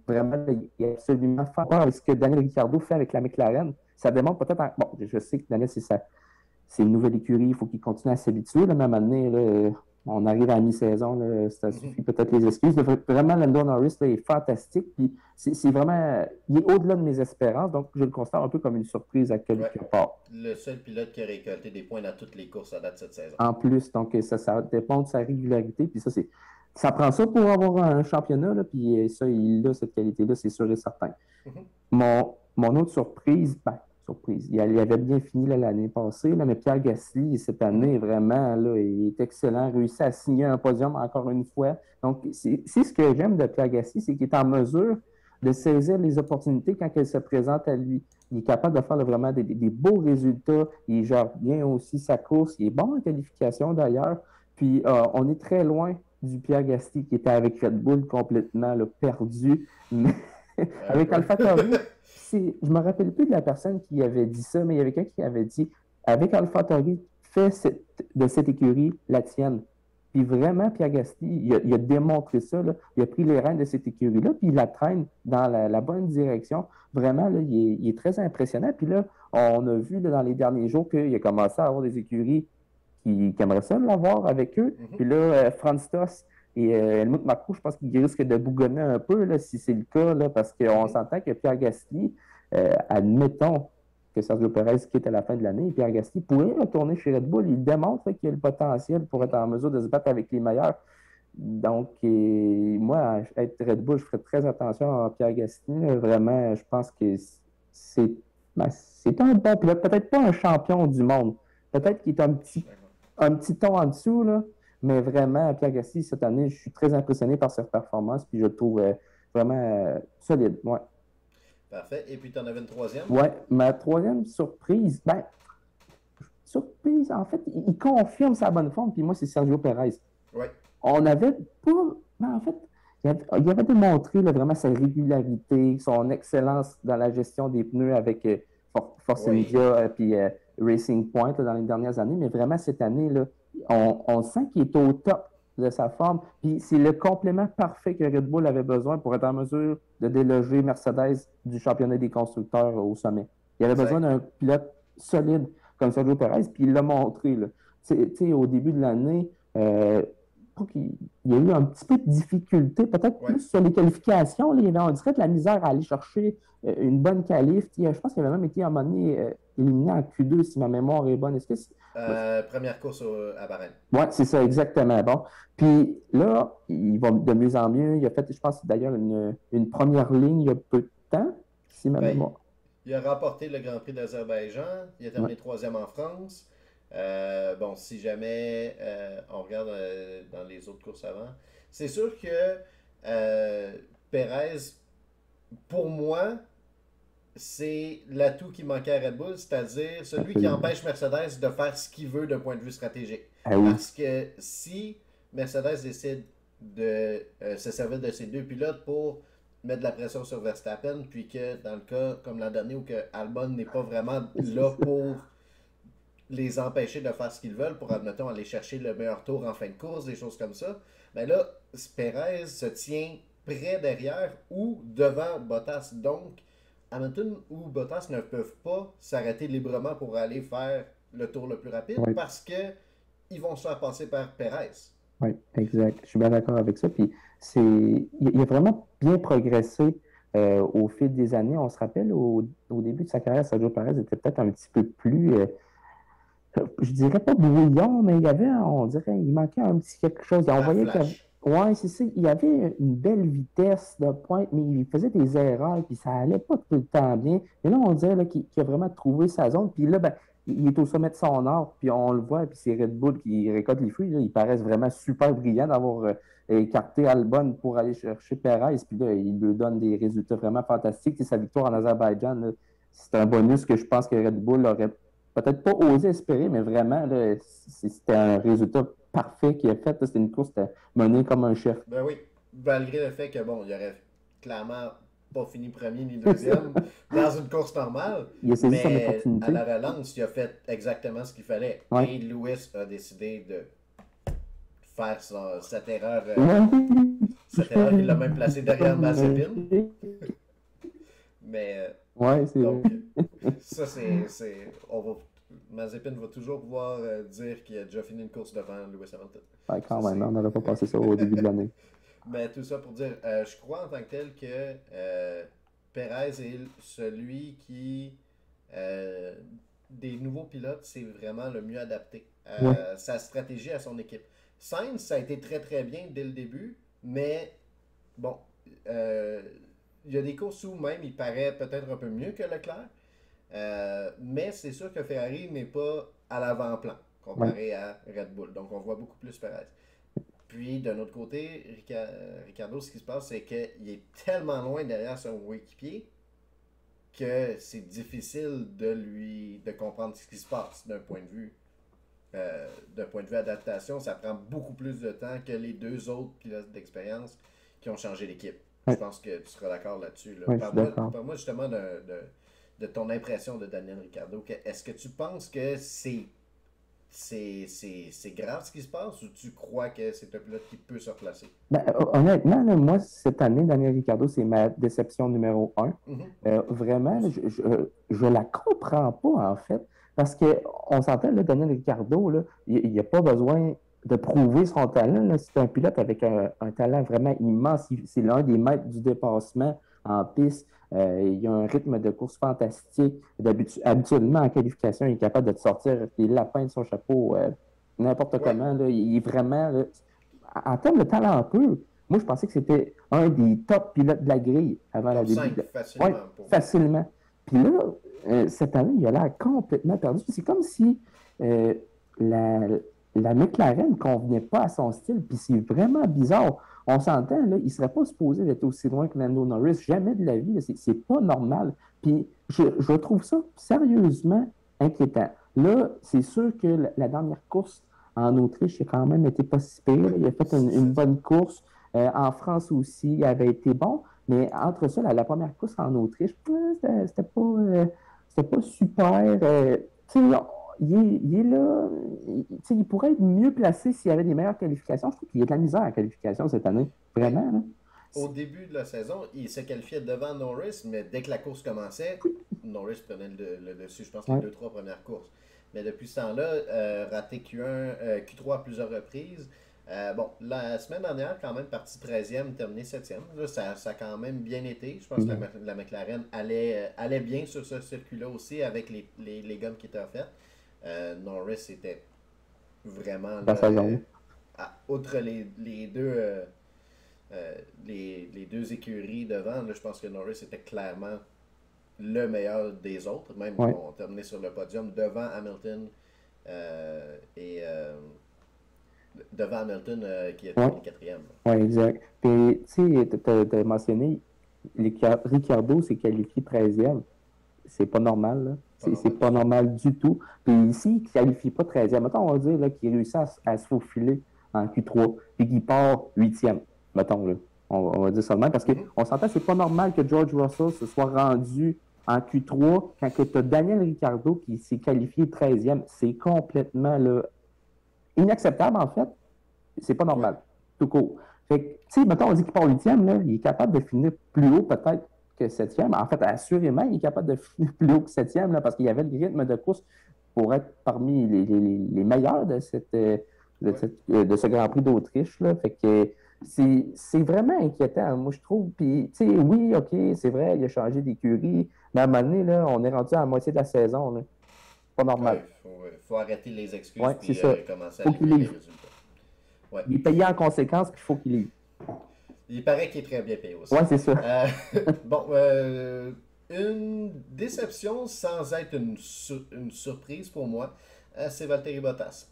vraiment, il est absolument fort avec ce que Daniel Ricciardo fait avec la McLaren. Ça démontre peut-être. Bon, je sais que Daniel, c'est une nouvelle écurie, il faut qu'il continue à s'habituer. Là, même année, là, on arrive à la mi-saison, là, ça suffit peut-être les excuses. Vraiment, Lando Norris là, est fantastique. Puis c'est vraiment. Il est au-delà de mes espérances, donc je le constate un peu comme une surprise à quelque Ouais. part. Le seul pilote qui a récolté des points dans toutes les courses à date cette saison. En plus, donc ça dépend de sa régularité. Puis ça, Ça prend ça pour avoir un championnat, là, puis ça, il a cette qualité-là, c'est sûr et certain. Mhm. Mon autre surprise, surprise, il avait bien fini là, l'année passée, là, mais Pierre Gasly, cette année, vraiment, là, il est excellent, réussi à signer un podium encore une fois. Donc, c'est ce que j'aime de Pierre Gasly, c'est qu'il est en mesure de saisir les opportunités quand elles se présentent à lui. Il est capable de faire là, vraiment des beaux résultats. Il gère bien aussi sa course. Il est bon en qualification d'ailleurs. Puis, on est très loin du Pierre Gasly qui était avec Red Bull complètement là, perdu. Mais avec AlphaTauri, je me rappelle plus de la personne qui avait dit ça, mais il y avait quelqu'un qui avait dit avec AlphaTauri, fais de cette écurie la tienne. Puis vraiment, Pierre Gasly, il a démontré ça. Là. Il a pris les rênes de cette écurie-là, puis il la traîne dans la bonne direction. Vraiment, là, il est très impressionnant. Puis là, on a vu là, dans les derniers jours qu'il a commencé à avoir des écuries qui aimeraient ça l'avoir avec eux. Puis là, Franz Tost et Helmut Marko, je pense qu'ils risquent de bougonner un peu là, si c'est le cas, là, parce qu'on s'entend que Pierre Gasly, admettons que Sergio Perez quitte à la fin de l'année, et Pierre Gasly pourrait retourner chez Red Bull. Il démontre qu'il a le potentiel pour être en mesure de se battre avec les meilleurs. Donc, moi, être Red Bull, je ferais très attention à Pierre Gasly. Là. Vraiment, je pense que c'est un bon pilote. Peut-être pas un champion du monde. Peut-être qu'il est un petit ton en dessous, là. Mais vraiment, Pierre Gasly, cette année, je suis très impressionné par sa performance. Puis je le trouve vraiment solide. Ouais. Parfait. Et puis, tu en avais une troisième? Ouais, ma troisième surprise, surprise, en fait, il confirme sa bonne forme, puis moi, c'est Sergio Perez. Ouais. On avait pas, en fait, il avait démontré là, vraiment sa régularité, son excellence dans la gestion des pneus avec Force India puis Racing Point là, dans les dernières années, mais vraiment cette année, là, on sent qu'il est au top de sa forme. Puis c'est le complément parfait que Red Bull avait besoin pour être en mesure de déloger Mercedes du championnat des constructeurs au sommet. Il avait besoin d'un pilote solide comme Sergio Perez, puis il l'a montré. Là. Au début de l'année, il y a eu un petit peu de difficulté, peut-être plus sur les qualifications. Là, il y avait, on dirait, de la misère à aller chercher une bonne qualif. Je pense qu'il avait même été à un moment donné éliminé en Q2, si ma mémoire est bonne. Est-ce que première course à Bahreïn. Oui, c'est ça, exactement. Bon. Puis là, il va de mieux en mieux. Il a fait, je pense, d'ailleurs, une première ligne il y a peu de temps, si ma mémoire. Il a remporté le Grand Prix d'Azerbaïdjan. Il a terminé troisième en France. Bon, si jamais on regarde dans les autres courses avant, c'est sûr que Perez, pour moi, c'est l'atout qui manquait à Red Bull, c'est-à-dire celui qui empêche Mercedes de faire ce qu'il veut d'un point de vue stratégique. Parce que si Mercedes décide de se servir de ces deux pilotes pour mettre de la pression sur Verstappen, puis que dans le cas comme l'an dernier où que Albon n'est pas vraiment là pour les empêcher de faire ce qu'ils veulent, pour, admettons, aller chercher le meilleur tour en fin de course, des choses comme ça, ben là, Perez se tient près derrière ou devant Bottas. Donc, Hamilton ou Bottas ne peuvent pas s'arrêter librement pour aller faire le tour le plus rapide parce que ils vont se faire passer par Perez. Oui, exact. Je suis bien d'accord avec ça. Puis il a vraiment bien progressé au fil des années. On se rappelle, au début de sa carrière, Sergio Perez était peut-être un petit peu plus, je dirais pas brouillon, mais il y avait, on dirait, il manquait un petit quelque chose. On voyait ouais, c'est ça. Il avait une belle vitesse de pointe, mais il faisait des erreurs, puis ça allait pas tout le temps bien. Mais là, on dirait qu'il a vraiment trouvé sa zone. Puis là, ben, il est au sommet de son art, puis on le voit, puis c'est Red Bull qui récolte les fruits. Là, ils paraissent vraiment super brillants d'avoir écarté Albon pour aller chercher Perez. Puis là, il lui donne des résultats vraiment fantastiques. C'est sa victoire en Azerbaïdjan, c'est un bonus que je pense que Red Bull aurait peut-être pas osé espérer, mais vraiment, là, c'était un résultat parfait qu'il a fait. C'était une course menée comme un chef. Ben oui, malgré le fait que, bon, il aurait clairement pas fini premier ni deuxième dans une course normale, il a saisi son mais opportunité. À la relance, il a fait exactement ce qu'il fallait. Et Lewis a décidé de faire cette erreur. Cette erreur, il l'a même placé derrière Mazepin. Mais donc, ça c'est Mazepin va toujours pouvoir dire qu'il a déjà fini une course devant Lewis Hamilton. Ouais, quand même, on n'aurait pas pensé ça au début de l'année. Mais tout ça pour dire, je crois en tant que tel que Perez est celui qui des nouveaux pilotes, c'est vraiment le mieux adapté à sa stratégie, à son équipe. Sainz, ça a été très très bien dès le début, mais bon, il y a des courses où même il paraît peut-être un peu mieux que Leclerc, mais c'est sûr que Ferrari n'est pas à l'avant-plan comparé à Red Bull. Donc on voit beaucoup plus Perez. Puis d'un autre côté, Ricardo, ce qui se passe, c'est qu'il est tellement loin derrière son coéquipier que c'est difficile de comprendre ce qui se passe d'un point de vue adaptation. Ça prend beaucoup plus de temps que les deux autres pilotes d'expérience qui ont changé l'équipe. Je pense que tu seras d'accord là-dessus. Là. Parle-moi justement de ton impression de Daniel Ricciardo. Est-ce que tu penses que c'est grave ce qui se passe ou tu crois que c'est un pilote qui peut se replacer? Honnêtement, là, moi, cette année, Daniel Ricciardo, c'est ma déception numéro 1. Vraiment, je la comprends pas, en fait, parce qu'on s'entend, là, Daniel Ricciardo, là, il n'a pas besoin de prouver son talent. Là. C'est un pilote avec un talent vraiment immense. C'est l'un des maîtres du dépassement en piste. Il a un rythme de course fantastique. Habituellement, en qualification, il est capable de te sortir des lapins de son chapeau n'importe comment. Là. Il est vraiment... Là, en termes de talent pur, moi, je pensais que c'était un des top pilotes de la grille avant la début. Facilement. Facilement. Puis là, cette année, il a l'air complètement perdu. C'est comme si la McLaren ne convenait pas à son style. Puis c'est vraiment bizarre. On s'entend, là, il ne serait pas supposé d'être aussi loin que Lando Norris. Jamais de la vie. C'est pas normal. Puis je trouve ça sérieusement inquiétant. Là, c'est sûr que la dernière course en Autriche, il a quand même été pas si pire. Il a fait une bonne course. En France aussi, il avait été bon. Mais entre ça, la première course en Autriche, c'était pas super. Il est là. Il pourrait être mieux placé s'il y avait des meilleures qualifications. Je trouve qu'il y a de la misère en qualification cette année. Vraiment. Là. Au début de la saison, il se qualifiait devant Norris, mais dès que la course commençait, Norris prenait le dessus, je pense, les 2-3 premières courses. Mais depuis ce temps-là, raté Q3 à plusieurs reprises. La semaine dernière, quand même, parti 13e, terminé 7e. Là, ça a quand même bien été. Je pense que la McLaren allait bien sur ce circuit-là aussi avec les gommes qui étaient offertes. Norris était vraiment outre les deux écuries devant, là, je pense que Norris était clairement le meilleur des autres, même on terminé sur le podium devant Hamilton devant Hamilton qui est terminé 4e. Oui, exact. Puis tu sais, tu as mentionné Ricciardo s'est qualifié 13e. C'est pas normal, là. C'est pas normal du tout. Puis ici, il ne qualifie pas 13e. Mettons, on va dire qu'il réussit à se faufiler en Q3, puis qu'il part 8e. Mettons, là. On va dire ça de même, parce qu'on s'entend, c'est pas normal que George Russell se soit rendu en Q3 quand tu as Daniel Ricciardo qui s'est qualifié 13e. C'est complètement là, inacceptable, en fait. C'est pas normal. Tout court. Fait que, tu sais, mettons, on dit qu'il part 8e, là, il est capable de finir plus haut, peut-être, que 7e. En fait, assurément, il est capable de finir plus haut que 7e, là, parce qu'il y avait le rythme de course pour être parmi les meilleurs de ce Grand Prix d'Autriche. Là. Fait que c'est vraiment inquiétant, moi, je trouve. Puis, tu sais, oui, OK, c'est vrai, il a changé d'écurie, mais à un moment donné, là, on est rendu à la moitié de la saison. Là. Pas normal. Faut arrêter les excuses et commencer à livrer les résultats. Ouais. Il est payé en conséquence, puis il faut qu'il livre. Il paraît qu'il est très bien payé aussi. Oui, c'est ça. Une déception sans être une surprise pour moi, c'est Valtteri Bottas,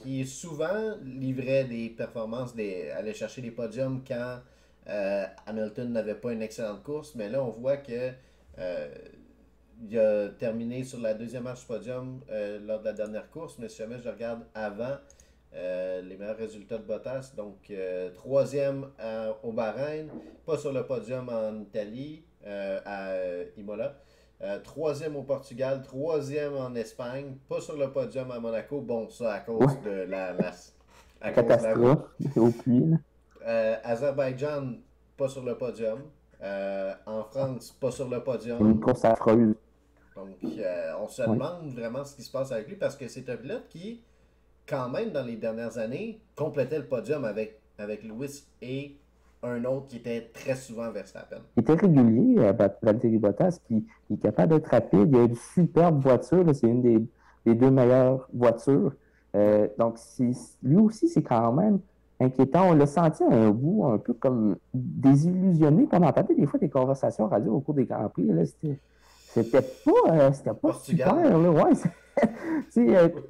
qui souvent livrait des performances, allait chercher des podiums quand Hamilton n'avait pas une excellente course, mais là on voit que il a terminé sur la deuxième marche du podium lors de la dernière course, mais si jamais je regarde avant les meilleurs résultats de Bottas, donc troisième au Bahreïn, pas sur le podium en Italie, à Imola. Troisième au Portugal, troisième en Espagne, pas sur le podium à Monaco. Bon, ça à cause de la catastrophe au puits. Azerbaïdjan, pas sur le podium. En France, pas sur le podium. Une course affreuse. Donc, on se demande vraiment ce qui se passe avec lui parce que c'est un pilote qui, quand même, dans les dernières années, complétait le podium avec Lewis et un autre qui était très souvent Verstappen. Il était régulier, Valtteri Bottas, puis il est capable d'être rapide. Il a une superbe voiture, c'est une des deux meilleures voitures. Donc, lui aussi, c'est quand même inquiétant. On l'a senti à un bout un peu comme désillusionné. Puis on entendait des fois des conversations radio au cours des Grands Prix. Là, c'était pas Portugal. super. Là, ouais,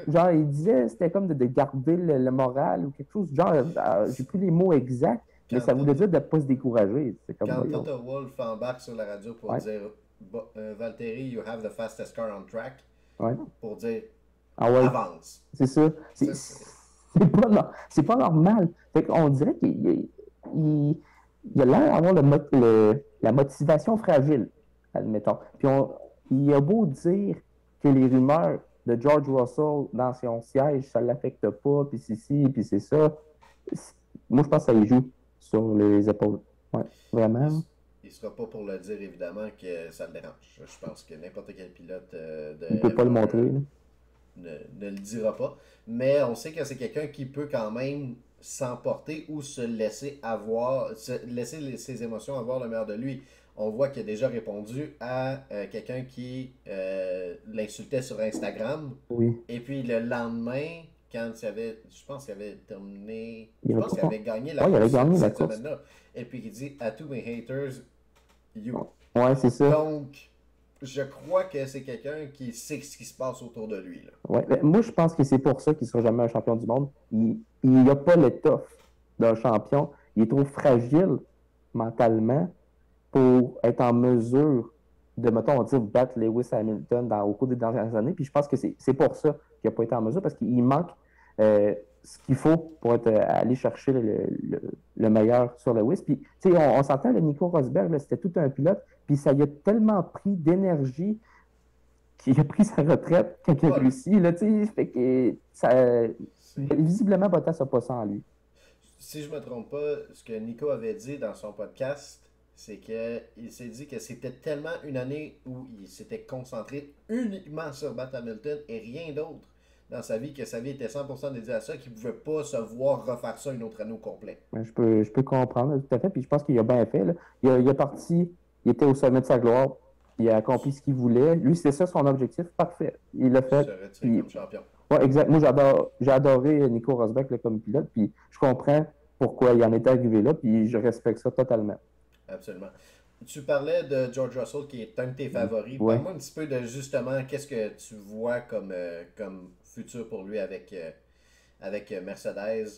genre, il disait c'était comme de garder le moral ou quelque chose. Genre, j'ai plus les mots exacts, mais ça voulait dire de ne pas se décourager. C'est comme, quand Toto Wolff embarque sur la radio pour dire Valtteri, you have the fastest car on track, pour dire avance. C'est ça. C'est pas normal. Fait qu'on dirait qu'il a l'air d'avoir la motivation fragile, admettons. Puis il a beau dire que les rumeurs de George Russell dans son siège, ça ne l'affecte pas, puis c'est ci, puis c'est ça. Moi, je pense que ça y joue sur les épaules. Ouais, vraiment. Il ne sera pas pour le dire, évidemment, que ça le dérange. Je pense que n'importe quel pilote il ne peut pas le montrer. Ne le dira pas. Mais on sait que c'est quelqu'un qui peut quand même s'emporter ou se laisser laisser ses émotions avoir le meilleur de lui. On voit qu'il a déjà répondu à quelqu'un qui l'insultait sur Instagram. Oui. Et puis le lendemain, quand je pense qu'il avait terminé, je pense qu'il avait gagné la course cette semaine-là. Et puis il dit à tous mes haters, you. Ouais, c'est ça. Donc, je crois que c'est quelqu'un qui sait ce qui se passe autour de lui. Ouais, moi, je pense que c'est pour ça qu'il ne sera jamais un champion du monde. Il n'a pas l'étoffe d'un champion. Il est trop fragile mentalement pour être en mesure de, mettons, on dit, battre Lewis Hamilton au cours des dernières années. Puis je pense que c'est pour ça qu'il n'a pas été en mesure, parce qu'il manque ce qu'il faut pour aller chercher le meilleur sur Lewis. Puis, tu sais, on s'entend, le Nico Rosberg, c'était tout un pilote, puis ça y a tellement pris d'énergie qu'il a pris sa retraite quand il a réussi, là, tu sais, fait que visiblement, Bottas n'a pas ça en lui. Si je ne me trompe pas, ce que Nico avait dit dans son podcast, c'est qu'il s'est dit que c'était tellement une année où il s'était concentré uniquement sur battre Hamilton et rien d'autre dans sa vie, que sa vie était 100% dédiée à ça, qu'il ne pouvait pas se voir refaire ça une autre année au complet. Ben, je peux comprendre tout à fait, puis je pense qu'il a bien fait. Là. Il est parti, il était au sommet de sa gloire, il a accompli ce qu'il voulait. Lui, c'était ça son objectif, parfait. Il l'a fait. Il s'est retiré comme champion. Oui, exact. Moi, j'ai adoré Nico Rosberg là, comme pilote, puis je comprends pourquoi il en est arrivé là, puis je respecte ça totalement. Absolument. Tu parlais de George Russell, qui est un de tes favoris. Ouais. Parle-moi un petit peu de justement qu'est-ce que tu vois comme futur pour lui avec Mercedes.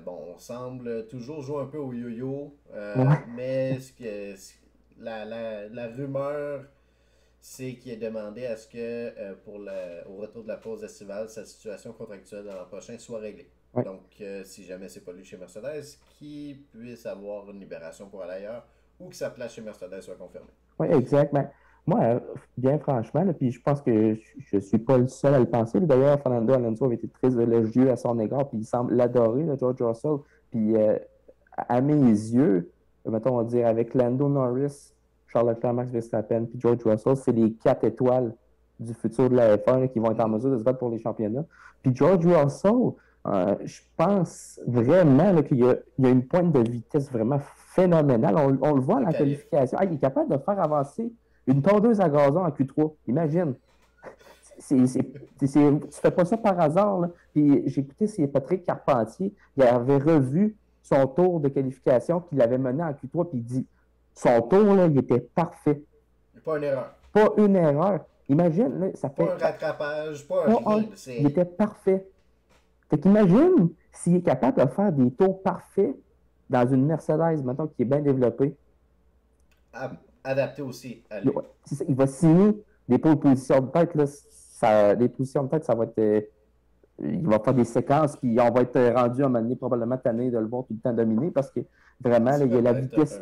On semble toujours jouer un peu au yo-yo, mais la rumeur, c'est qu'il est demandé à ce que au retour de la pause estivale, sa situation contractuelle dans l'an prochain soit réglée. Ouais. Donc, si jamais c'est pas lui chez Mercedes, qu'il puisse avoir une libération pour aller ailleurs ou que sa place chez Mercedes soit confirmée. Oui, exact. Ben, moi, bien franchement, là, puis je pense que je ne suis pas le seul à le penser. D'ailleurs, Fernando Alonso avait été très élogieux à son égard, puis il semble l'adorer, George Russell. Puis, à mes yeux, mettons, on va dire, avec Lando Norris, Charles Leclerc, Max Verstappen, puis George Russell, c'est les 4 étoiles du futur de la F1 là, qui vont être en mesure de se battre pour les championnats. Puis George Russell, je pense vraiment là, qu'il y a une pointe de vitesse vraiment phénoménale. On le voit dans la qualification. Il est capable de faire avancer une tondeuse à gazon en Q3. Imagine. Tu fais pas ça par hasard. Là. Puis j'ai écouté, c'est Patrick Carpentier. Il avait revu son tour de qualification qu'il avait mené en Q3. Puis il dit, son tour, là, il était parfait. Pas une erreur. Pas une erreur. Imagine, là, ça fait... Pas un rattrapage, pas un rien. Il était parfait. Fait qu'imagine s'il est capable de faire des tours parfaits dans une Mercedes, maintenant qui est bien développée. Adapté aussi à lui. C'est ça, il va signer des positions de tête. Là, les positions de tête, ça va être... il va faire des séquences, puis on va être rendu à un moment donné, probablement tanné de le voir tout le temps dominer, parce que vraiment, là, il y a la vitesse...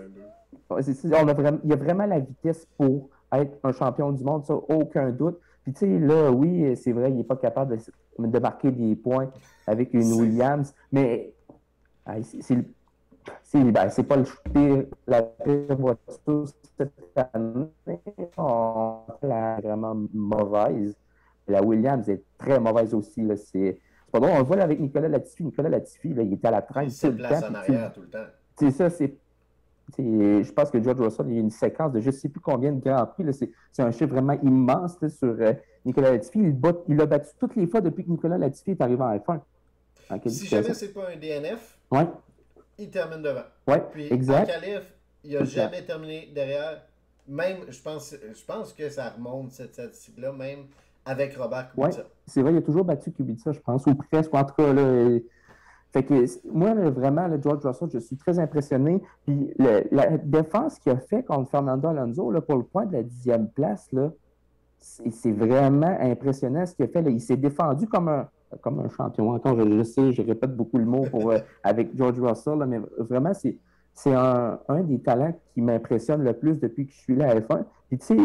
il y a vraiment la vitesse pour être un champion du monde, ça, aucun doute. Puis, tu sais, là, oui, c'est vrai, il n'est pas capable de marquer des points avec une Williams, mais c'est pas la pire voiture cette année. La vraiment mauvaise. La Williams est très mauvaise aussi. Là. C'est pas drôle, on le voit là, avec Nicolas Latifi. Nicolas Latifi, là, il était à la traîne tout le temps. En arrière tout le temps. C'est ça, je pense que George Russell, il y a une séquence de je ne sais plus combien de Grands Prix. C'est un chiffre vraiment immense là, sur Nicolas Latifi, il l'a battu toutes les fois depuis que Nicolas Latifi est arrivé en F1. Si jamais c'est pas un DNF, ouais. il termine devant. Ouais, Puis exact. en qualif, il n'a jamais terminé derrière. Même, je pense que ça remonte cette statistique-là, même avec Robert Kubica. Ouais, c'est vrai, il a toujours battu Kubica, je pense, ou presque. En tout cas, là, fait que moi, là, vraiment, le George Russell, je suis très impressionné. Puis la défense qu'il a fait contre Fernando Alonso, là, pour le point de la 10e place, là, c'est vraiment impressionnant ce qu'il a fait. Là. Il s'est défendu comme un champion. Encore, je sais, je répète beaucoup le mot avec George Russell, là, mais vraiment, c'est un des talents qui m'impressionne le plus depuis que je suis là à F1. Puis tu sais,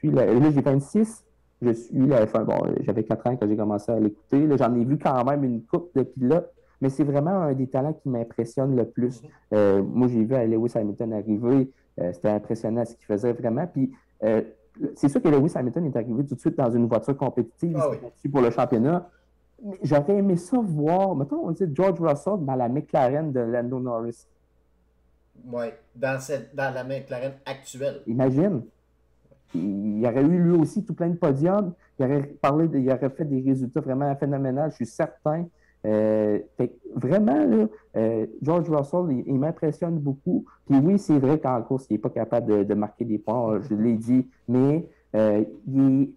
là, j'ai 26, je suis là à F1. Bon, j'avais 4 ans quand j'ai commencé à l'écouter. Là, j'en ai vu quand même une coupe de pilotes, mais c'est vraiment un des talents qui m'impressionne le plus. Moi, j'ai vu Lewis Hamilton arriver. C'était impressionnant ce qu'il faisait vraiment. Puis c'est sûr que Lewis Hamilton est arrivé tout de suite dans une voiture compétitive. Il s'est battu pour le championnat. Mais j'aurais aimé ça voir, mettons, on dit George Russell dans la McLaren de Lando Norris. Oui, dans la McLaren actuelle. Imagine. Il aurait eu lui aussi tout plein de podiums. Il aurait fait des résultats vraiment phénoménaux, je suis certain. Vraiment, là, George Russell, il m'impressionne beaucoup. Puis oui, c'est vrai qu'en course, il n'est pas capable de marquer des points, je l'ai dit, mais il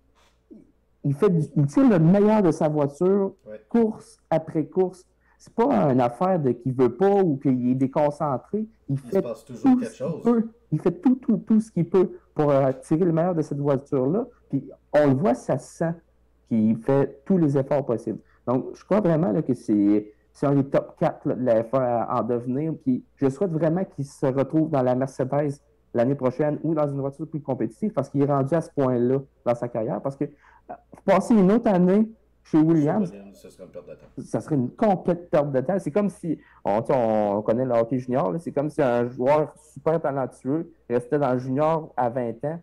tire le meilleur de sa voiture, course après course. C'est pas une affaire qu'il ne veut pas ou qu'il est déconcentré. Il fait se passe toujours quelque chose. Il fait tout ce qu'il peut pour tirer le meilleur de cette voiture-là. Puis on le voit, ça se sent qu'il fait tous les efforts possibles. Donc, je crois vraiment là, que c'est un des top 4 là, de la F1 en devenir. Puis je souhaite vraiment qu'il se retrouve dans la Mercedes l'année prochaine ou dans une voiture plus compétitive parce qu'il est rendu à ce point-là dans sa carrière. Parce que passer une autre année chez Williams, ça serait une complète perte de temps. C'est comme si, on connaît le hockey junior, là, c'est comme si un joueur super talentueux restait dans le junior à 20 ans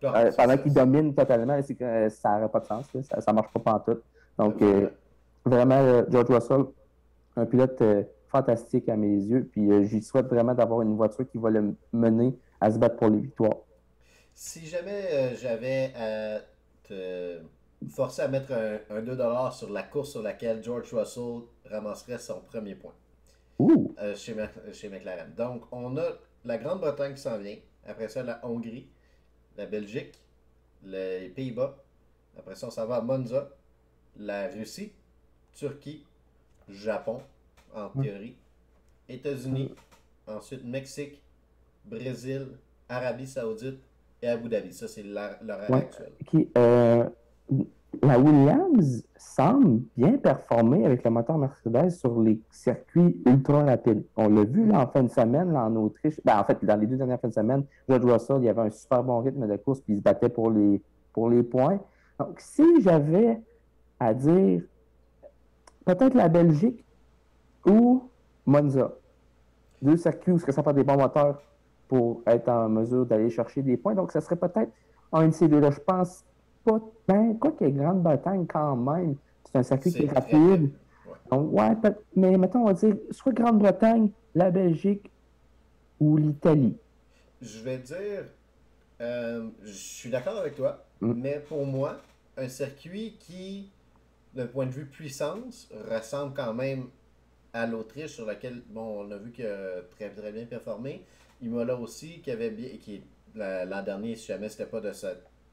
pendant qu'il domine totalement. Ça n'aurait pas de sens. Là, ça ne marche pas pantoute. Donc, vraiment, George Russell, un pilote fantastique à mes yeux. Puis, j'y souhaite vraiment d'avoir une voiture qui va le mener à se battre pour les victoires. Si jamais j'avais à te forcer à mettre un 2$ sur la course sur laquelle George Russell ramasserait son premier point chez McLaren. Donc, on a la Grande-Bretagne qui s'en vient. Après ça, la Hongrie, la Belgique, les Pays-Bas. Après ça, on s'en va à Monza, la Russie, Turquie, Japon, en théorie, États-Unis, ensuite Mexique, Brésil, Arabie Saoudite et Abu Dhabi. Ça, c'est l'horaire actuel. Okay. La Williams semble bien performer avec le moteur Mercedes sur les circuits ultra rapides. On l'a vu là, en fin de semaine là, en Autriche. Ben, en fait, dans les 2 dernières fins de semaine, George Russell, il avait un super bon rythme de course puis il se battait pour les points. Donc, si j'avais à dire peut-être la Belgique ou Monza, 2 circuits où ça prend des bons moteurs pour être en mesure d'aller chercher des points. Donc, ça serait peut-être un de ces deux-là. Je pense pas. Ben, quoi qu'il y ait Grande-Bretagne quand même, c'est un circuit qui est rapide. Ouais. Donc, mais mettons, on va dire soit Grande-Bretagne, la Belgique ou l'Italie. Je vais dire, je suis d'accord avec toi, mais pour moi, un circuit qui, d'un point de vue puissance, ressemble quand même à l'Autriche, sur laquelle, bon, on a vu qu'il a très, très bien performé. Imola aussi, l'an dernier, si jamais c'était pas de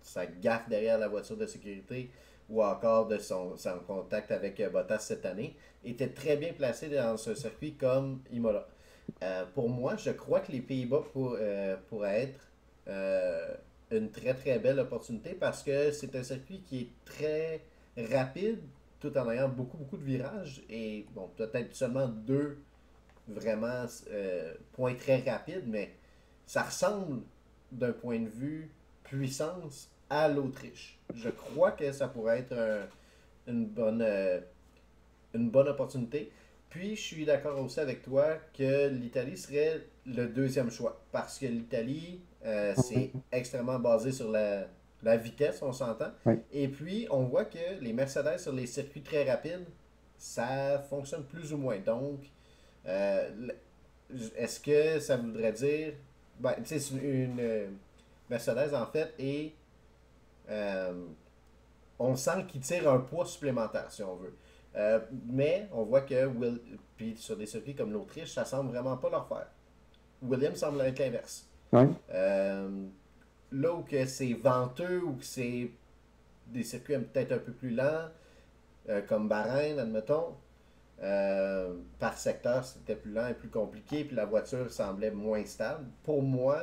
sa gaffe derrière la voiture de sécurité ou encore de son contact avec Bottas cette année, était très bien placé dans ce circuit comme Imola. Pour moi, je crois que les Pays-Bas pourraient être une très très belle opportunité parce que c'est un circuit qui est très rapide tout en ayant beaucoup de virages et bon, peut-être seulement 2 vraiment points très rapides, mais ça ressemble d'un point de vue puissance à l'Autriche. Je crois que ça pourrait être une bonne opportunité. Puis, je suis d'accord aussi avec toi que l'Italie serait le 2e choix. Parce que l'Italie, c'est extrêmement basé sur la vitesse, on s'entend. Oui. Et puis, on voit que les Mercedes sur les circuits très rapides, ça fonctionne plus ou moins. Donc, est-ce que ça voudrait dire... Ben, tu sais, une Mercedes, en fait, est on sent qu'il tire un poids supplémentaire, si on veut. Mais on voit que puis sur des circuits comme l'Autriche, ça semble vraiment pas leur faire. Williams semble être l'inverse. Ouais. Là où que c'est venteux ou que c'est des circuits peut-être un peu plus lents, comme Bahreïn, admettons, par secteur, c'était plus lent et plus compliqué, puis la voiture semblait moins stable. Pour moi,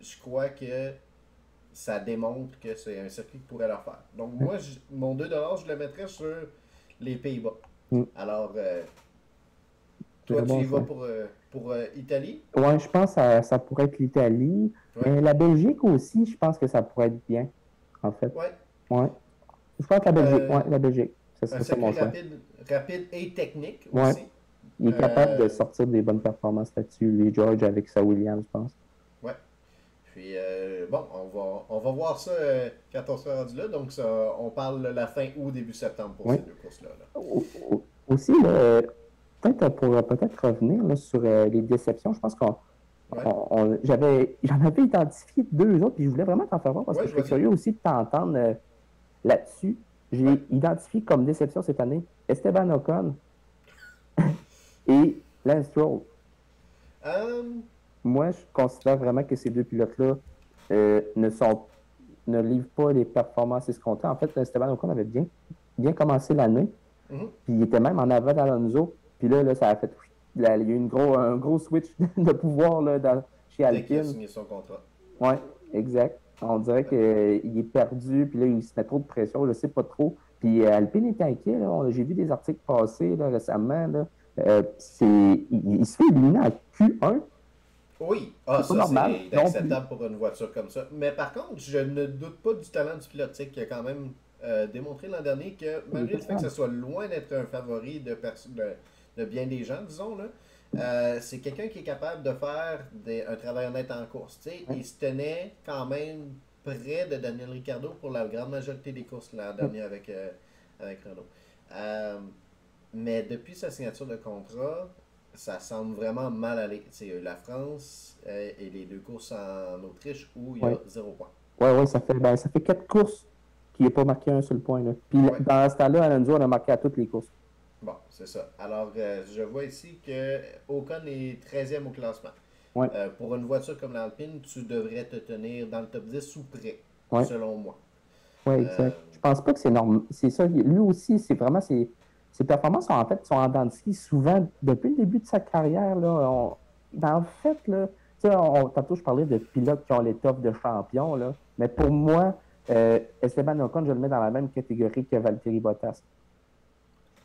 je crois que ça démontre que c'est un circuit qui pourrait leur faire. Donc moi, mon 2$, je le mettrais sur les Pays-Bas. Alors, toi, tu y vas pour Italie? Ouais, je pense que ça pourrait être l'Italie. Ouais. La Belgique aussi, je pense que ça pourrait être bien, en fait. Ouais. Je pense que la Belgique, la Belgique. Un Ça serait mon choix. rapide et technique Ouais. aussi. Il est capable de sortir des bonnes performances là-dessus, lui, George, avec sa Williams, je pense. Ouais. Puis, bon, on va voir ça quand on sera rendu là. Donc, ça, on parle de la fin août, début septembre pour ces deux courses-là. Là. Aussi, peut-être revenir là, sur les déceptions. Je pense j'en avais identifié 2 autres, puis je voulais vraiment t'en faire voir parce que je suis curieux aussi de t'entendre là-dessus. J'ai identifié comme déception cette année Esteban Ocon et Lance Stroll. Moi, je considère vraiment que ces deux pilotes-là ne livrent pas les performances escomptées. En fait, Esteban Ocon avait bien commencé l'année, puis il était même en avant d'Alonso. Puis là, ça a fait... il y a eu un gros switch de pouvoir là, chez Alpine. Dès qu'il a signé son contrat. Oui, exact. On dirait qu'il est perdu, puis là, il se met trop de pression, je ne sais pas trop. Puis Alpine est inquiet. Là. J'ai vu des articles passer là, récemment. Là. Il se fait éliminer à Q1. Oui, c'est normal. C'est inacceptable pour une voiture comme ça. Mais par contre, je ne doute pas du talent du pilote qui a quand même démontré l'an dernier que malgré le fait que ce soit loin d'être un favori de bien des gens, disons, là, c'est quelqu'un qui est capable de faire un travail honnête en course. Il se tenait quand même près de Daniel Ricciardo pour la grande majorité des courses l'an dernier avec Renault. Mais depuis sa signature de contrat, ça semble vraiment mal aller. Il y a eu la France et les 2 courses en Autriche où il y a 0 point. Oui, ça fait 4 courses qu'il n'a pas marqué un seul point. Là. Puis dans ce temps-là, Alonso a marqué à toutes les courses. Bon, c'est ça. Alors, je vois ici que Ocon est 13e au classement. Ouais. Pour une voiture comme l'Alpine, tu devrais te tenir dans le top 10 ou près, selon moi. Oui, exact. Je pense pas que c'est normal. C'est ça. Lui aussi, c'est vraiment ses performances sont en dents de scie souvent depuis le début de sa carrière. Là, en fait, là, tantôt je parlais de pilotes qui ont l'étoffe de champion, là, mais pour moi, Esteban Ocon, je le mets dans la même catégorie que Valtteri Bottas.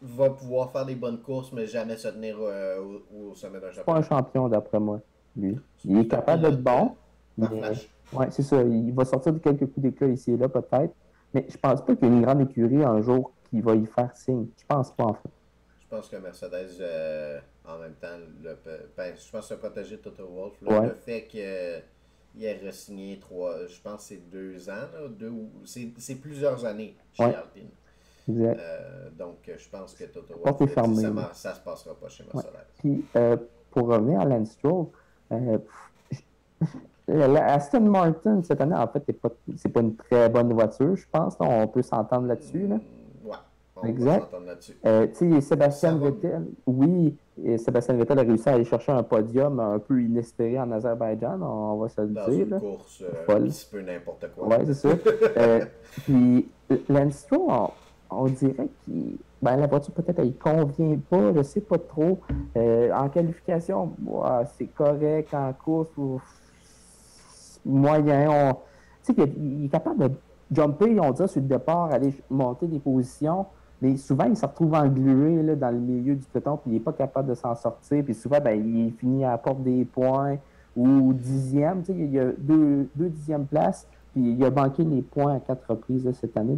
Va pouvoir faire des bonnes courses, mais jamais se tenir au sommet d'un champion. C'est pas un champion, d'après moi, lui. Il est capable d'être bon. Oui, c'est ça. Il va sortir de quelques coups d'éclat ici et là, peut-être. Mais je pense pas qu'il y ait une grande écurie un jour qui va y faire signe. Je pense pas, en fait. Je pense que Mercedes, en même temps, je pense se protéger de Toto Wolff. Le fait qu'il ait re-signé je pense que c'est 2 ans, là, c'est plusieurs années chez Alpine. Exact. Donc, je pense que Toto Wolff, ça se passera pas chez Mercedes. Puis, pour revenir à Lance Stroll, Aston Martin, cette année, en fait, c'est pas une très bonne voiture, je pense. On peut s'entendre là-dessus. Là. On peut s'entendre là-dessus. Sébastien Vettel, Sébastien Vettel a réussi à aller chercher un podium un peu inespéré en Azerbaïdjan, on va se le dire. Dans une course un petit peu n'importe quoi. Oui, c'est ça. Puis, Lance Stroll, on dirait que la voiture, peut-être, elle ne convient pas, je ne sais pas trop. En qualification, c'est correct. En course, moyen. Il est capable de jumper, on dirait, sur le départ, aller monter des positions. Mais souvent, il se retrouve englué là, dans le milieu du peloton, puis il n'est pas capable de s'en sortir. Puis souvent, il finit à la porte des points ou 10e. Il y a 2 10e places, puis il a manqué les points à 4 reprises là, cette année.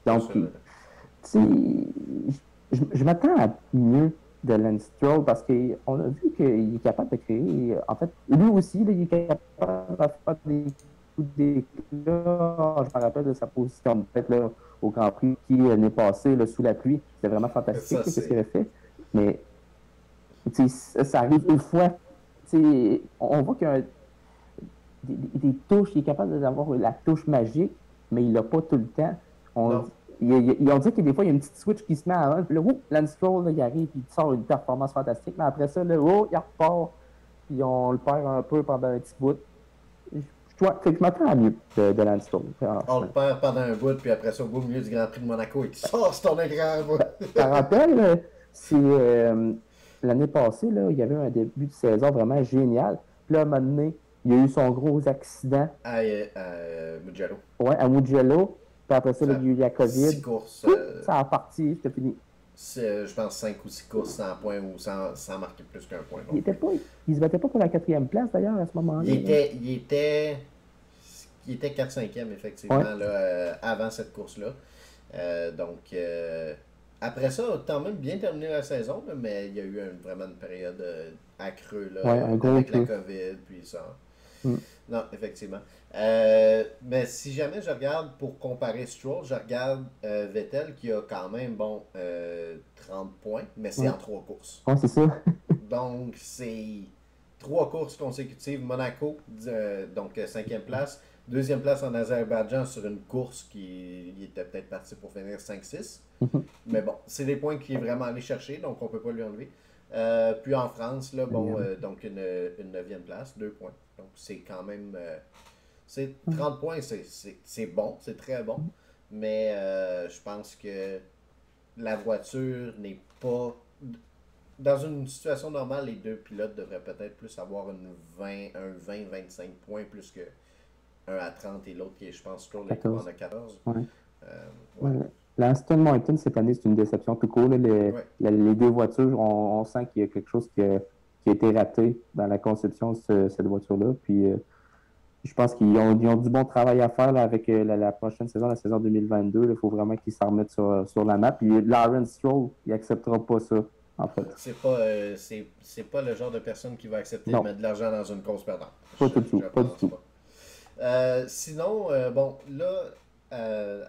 Donc, je m'attends à mieux de Lance Stroll parce qu'on a vu qu'il est capable de créer. En fait, lui aussi, là, il est capable de faire des coups d'éclat. Je me rappelle de sa position peut-être là, au Grand Prix qui l'année passée là, sous la pluie. C'était vraiment fantastique ce qu'il avait fait. Mais ça arrive une fois. On voit qu'il y a des touches, il est capable d'avoir la touche magique. mais il l'a pas tout le temps. Non. On dit que des fois, il y a une petite switch qui se met à 1, puis là, Lance Stroll, là, il arrive, puis il sort une performance fantastique, mais après ça, là, il repart, puis on le perd un peu pendant un petit bout. Je m'attends à mieux de Lance Stroll. On le perd pendant un bout, puis après ça, au milieu du Grand Prix de Monaco, il sort sur ton écran. Tu te rappelles, c'est l'année passée, là, il y avait un début de saison vraiment génial. Puis là, à un moment donné, il y a eu son gros accident. À Mugello. Ouais, à Mugello. Puis après ça, là, il y a eu la COVID. 6 courses. Ça a parti, c'était fini. Je pense 5 ou 6 courses sans point ou sans marquer plus qu'un point. Il se battait pas pour la 4e place, d'ailleurs, à ce moment-là. Il était 4-5e, effectivement, Ouais. là, avant cette course-là. Après ça, on a quand même bien terminé la saison, là, mais il y a eu vraiment une période à creux là, Ouais, un gros avec la creux. COVID, puis ça. Mm. Non, effectivement. Mais si jamais je regarde, pour comparer Stroll, je regarde Vettel qui a quand même, 30 points, mais c'est Ouais. en 3 courses. Ouais, c'est ça. Donc, c'est 3 courses consécutives. Monaco, donc 5e place. 2e place en Azerbaïdjan sur une course qui était peut-être parti pour finir 5-6. Mais bon, c'est des points qu'il est vraiment allé chercher, donc on ne peut pas lui enlever. Puis en France, là, donc une 9e place, 2 points. Donc c'est quand même... c'est 30 points, c'est bon, c'est très bon. Mais je pense que la voiture n'est pas... Dans une situation normale, les deux pilotes devraient peut-être plus avoir un 20-25 points plus que un à 30 et l'autre qui est, je pense, Stroll en a 14. Ouais. Ouais. L'Aston Martin, cette année, c'est une déception tout court. Là. Les deux voitures, on sent qu'il y a quelque chose qui a été raté dans la conception de cette voiture-là. Puis, je pense qu'ils ont du bon travail à faire là, avec la prochaine saison, la saison 2022. Il faut vraiment qu'ils s'en remettent sur la map. Puis, Lawrence Stroll, il n'acceptera pas ça, en fait. C'est pas le genre de personne qui va accepter Non. de mettre de l'argent dans une course perdante. Pas du tout. Sinon,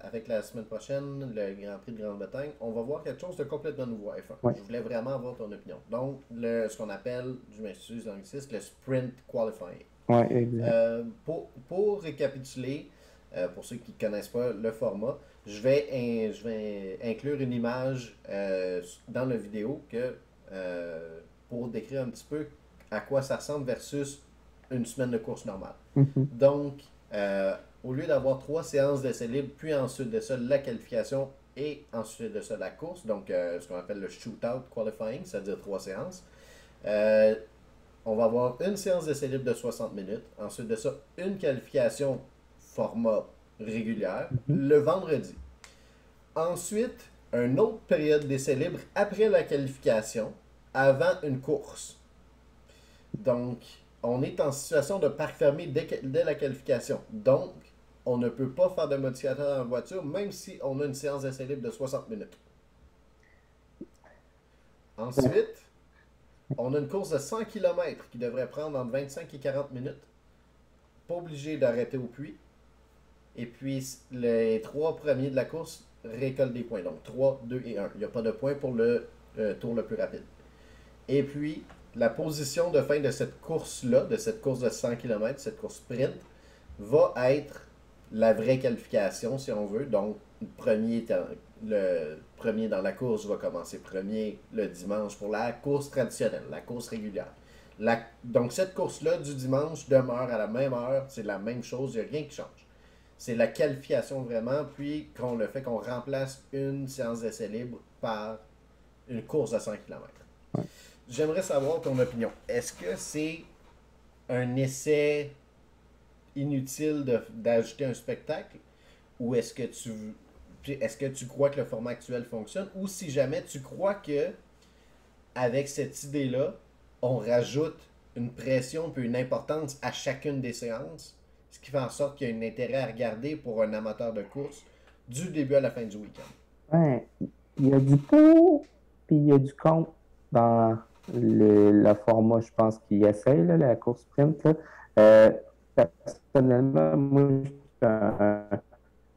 avec la semaine prochaine, le Grand Prix de Grande-Bretagne, on va voir quelque chose de complètement nouveau à F1. Ouais. Je voulais vraiment avoir ton opinion. Donc, ce qu'on appelle, je m'excuse l'anglicisme, le Sprint Qualifying. Oui, exact. Pour récapituler, pour ceux qui ne connaissent pas le format, je vais inclure une image dans la vidéo pour décrire un petit peu à quoi ça ressemble versus une semaine de course normale. Donc, au lieu d'avoir 3 séances d'essai libre, puis ensuite de ça, la qualification et ensuite de ça, la course, donc ce qu'on appelle le shootout qualifying, c'est-à-dire 3 séances, on va avoir une séance d'essai libre de 60 minutes, ensuite de ça, une qualification format régulière le vendredi. Ensuite, une autre période d'essai libre après la qualification, avant une course. Donc, on est en situation de parc fermé dès la qualification. Donc, on ne peut pas faire de modificateur dans la voiture, même si on a une séance d'essai libre de 60 minutes. Ensuite, on a une course de 100 km qui devrait prendre entre 25 et 40 minutes. Pas obligé d'arrêter au puits. Et puis, les 3 premiers de la course récoltent des points. Donc, 3, 2 et 1. Il n'y a pas de points pour le tour le plus rapide. Et puis, la position de fin de cette course-là, de cette course de 100 km, cette course sprint, va être la vraie qualification, si on veut. Donc, le premier dans la course va commencer premier le dimanche pour la course traditionnelle, la course régulière. Donc, cette course-là du dimanche demeure à la même heure, c'est la même chose, il n'y a rien qui change. C'est la qualification vraiment, puis qu'on remplace une séance d'essai libre par une course de 100 km. Ouais. J'aimerais savoir ton opinion. Est-ce que c'est un essai inutile d'ajouter un spectacle ou est-ce que tu crois que le format actuel fonctionne ou si jamais tu crois que avec cette idée-là, on rajoute une pression puis une importance à chacune des séances, ce qui fait en sorte qu'il y a un intérêt à regarder pour un amateur de course du début à la fin du week-end. Ouais, il y a du pour puis il y a du contre dans le format, je pense, qu'il essaye, là, la course sprint. Là. Personnellement, moi,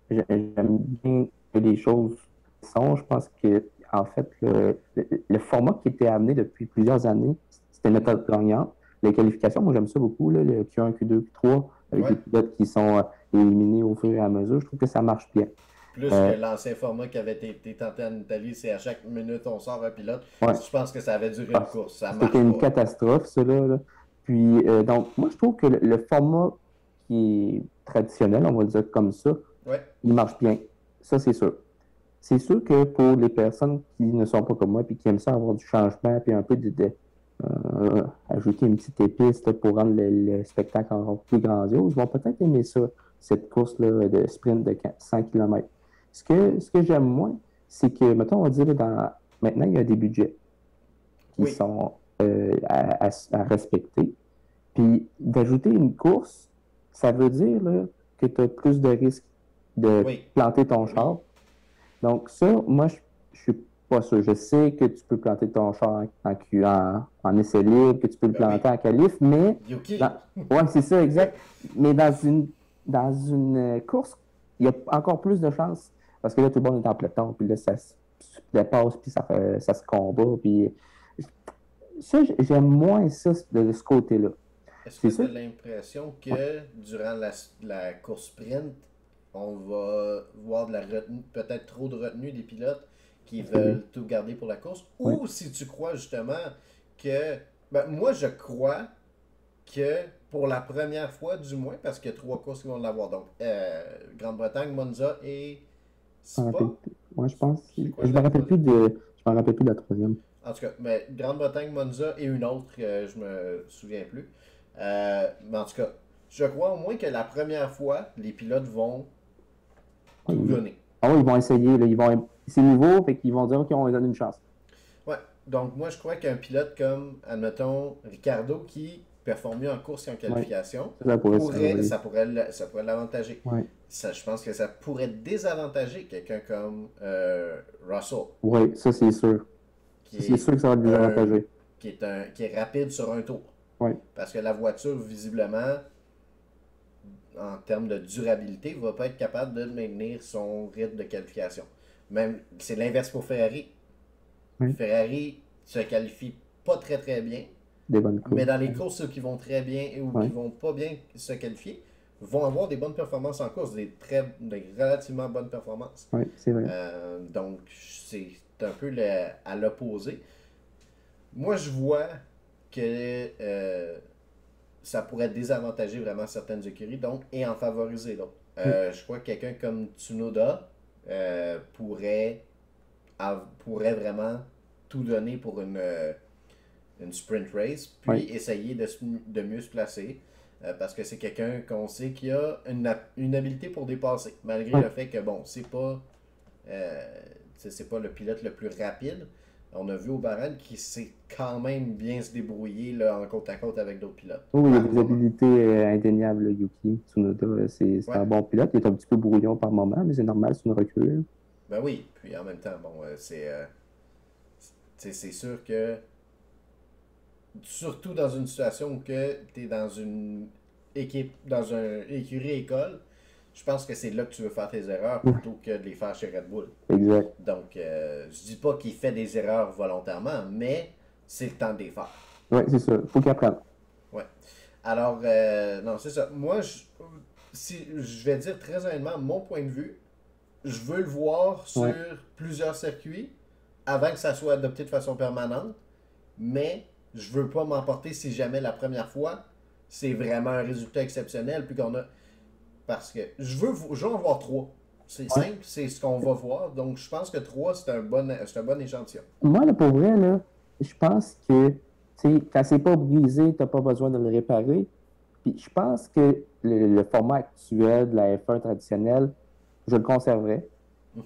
j'aime bien les choses qui sont. Je pense que, en fait, le format qui était amené depuis plusieurs années, c'était une méthode gagnante. Les qualifications, moi, j'aime ça beaucoup, là, le Q1, Q2, Q3. avec Ouais. les pilotes qui sont éliminés au fur et à mesure. Je trouve que ça marche bien. Plus Euh, que l'ancien format qui avait été tenté en Italie, c'est à chaque minute on sort un pilote. ouais. Je pense que ça avait duré une Ah, course. Ça C'était marche une pas. catastrophe, cela, là. Puis, donc, moi, je trouve que le format qui est traditionnel, on va le dire comme ça, Ouais. il marche bien. Ça, c'est sûr. C'est sûr que pour les personnes qui ne sont pas comme moi puis qui aiment ça avoir du changement puis un peu ajouter une petite épice là, pour rendre le spectacle encore plus grandiose, vont peut-être aimer ça, cette course-là de sprint de 100 km. Ce que j'aime moins, c'est que, mettons, on va dire, maintenant, il y a des budgets qui Oui. sont à respecter. Puis d'ajouter une course, ça veut dire là, que tu as plus de risques de Oui. planter ton Oui. char. Donc ça, moi, je suis pas sûr. Je sais que tu peux planter ton char en essai libre, que tu peux le Ben oui. planter en qualif, mais Yuki. ouais, c'est ça, exact. Mais dans une course, il y a encore plus de chances. Parce que là, tout le monde est en peloton, puis là, ça se dépasse, puis ça se combat, puis ça, j'aime moins ça de ce côté-là. Est-ce que C'est tu as sûr. l'impression que durant la course sprint, on va voir de la retenue, peut-être trop de retenue des pilotes qui veulent tout garder pour la course? Oui. Ou si tu crois justement que. Ben, moi, je crois que pour la première fois, du moins, parce qu'il y a 3 courses qui vont l'avoir. Donc, Grande-Bretagne, Monza et Je me rappelle Spa. plus. Ouais, je pense. C'est quoi Je me la rappelle plus je me rappelle plus de la troisième. En tout cas, mais Grande-Bretagne, Monza et une autre, je me souviens plus. Mais en tout cas, je crois au moins que la première fois, les pilotes vont Ouais, tout donner. Ah oui, ils vont essayer. Là, c'est nouveau, fait qu'ils vont dire, OK, on va donner une chance. Ouais, donc moi je crois qu'un pilote comme, admettons, Ricardo qui performe mieux en course qu'en qualification, Ça pourrait se faire, ça pourrait l'avantager. ouais. Je pense que ça pourrait désavantager quelqu'un comme Russell, Oui, ça, c'est sûr. qui C'est est, sûr que ça va le désavantager. qui est rapide sur un tour. Ouais. Parce que la voiture, visiblement, en termes de durabilité, va pas être capable de maintenir son rythme de qualification. Même, c'est l'inverse pour Ferrari. Oui. Ferrari se qualifie pas très très bien, Des bonnes courses. mais dans les courses ceux qui vont très bien ou Ouais. qui vont pas bien se qualifier, vont avoir des bonnes performances en course, des relativement bonnes performances. Oui, c'est vrai. Donc, c'est un peu à l'opposé. Moi, je vois que ça pourrait désavantager vraiment certaines écuries donc, et en favoriser d'autres. Je crois que quelqu'un comme Tsunoda pourrait vraiment tout donner pour une sprint race, puis Oui. essayer de mieux se placer. Parce que c'est quelqu'un qu'on sait qui a une habileté pour dépasser, malgré Oui. le fait que, bon, c'est pas le pilote le plus rapide. On a vu au Bahreïn qu'il sait quand même bien se débrouiller là, en côte à côte avec d'autres pilotes. Oui, il a des habilités indéniables, Yuki Tsunoda. C'est Ouais. un bon pilote. Il est un petit peu brouillon par moment, mais c'est normal, c'est une recrue. Ben oui, puis en même temps, bon, c'est sûr que surtout dans une situation où tu es dans une équipe, dans un écurie école, je pense que c'est là que tu veux faire tes erreurs plutôt que de les faire chez Red Bull. Exact. Donc, je dis pas qu'il fait des erreurs volontairement, mais c'est le temps de les faire. Oui, c'est ça. Faut qu'il apprenne. Ouais. Alors, non, c'est ça. Moi, si je vais dire très honnêtement, mon point de vue, je veux le voir sur Ouais. plusieurs circuits avant que ça soit adopté de façon permanente, mais je veux pas m'emporter si jamais la première fois, c'est vraiment un résultat exceptionnel, puis qu'on a... Parce que je veux en voir 3. C'est Ouais. simple, c'est ce qu'on va voir. Donc, je pense que 3, c'est un bon échantillon. Moi, là, pour vrai, là, je pense que quand c'est pas brisé, t'as pas besoin de le réparer. Puis je pense que le format actuel de la F1 traditionnelle, je le conserverais.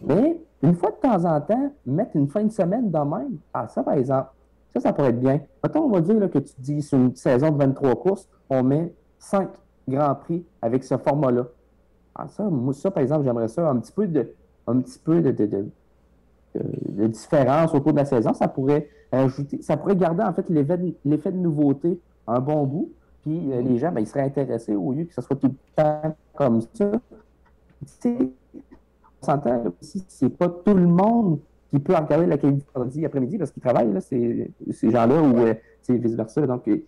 Mais une fois de temps en temps, mettre une fin de semaine de même, ça par exemple, ça pourrait être bien. Mettons, on va dire là, que tu dis sur une saison de 23 courses, on met 5 grands prix avec ce format-là. Moi, par exemple, j'aimerais ça un petit peu de différence au cours de la saison. Ça pourrait garder en fait l'effet de nouveauté un bon bout. Puis les gens, ils seraient intéressés au lieu que ce soit tout le temps comme ça. Tu sais, on s'entend aussi, c'est pas tout le monde qui peut regarder la qualité vendredi après-midi parce qu'ils travaillent, là, ces gens-là, ou vice-versa. Donc, il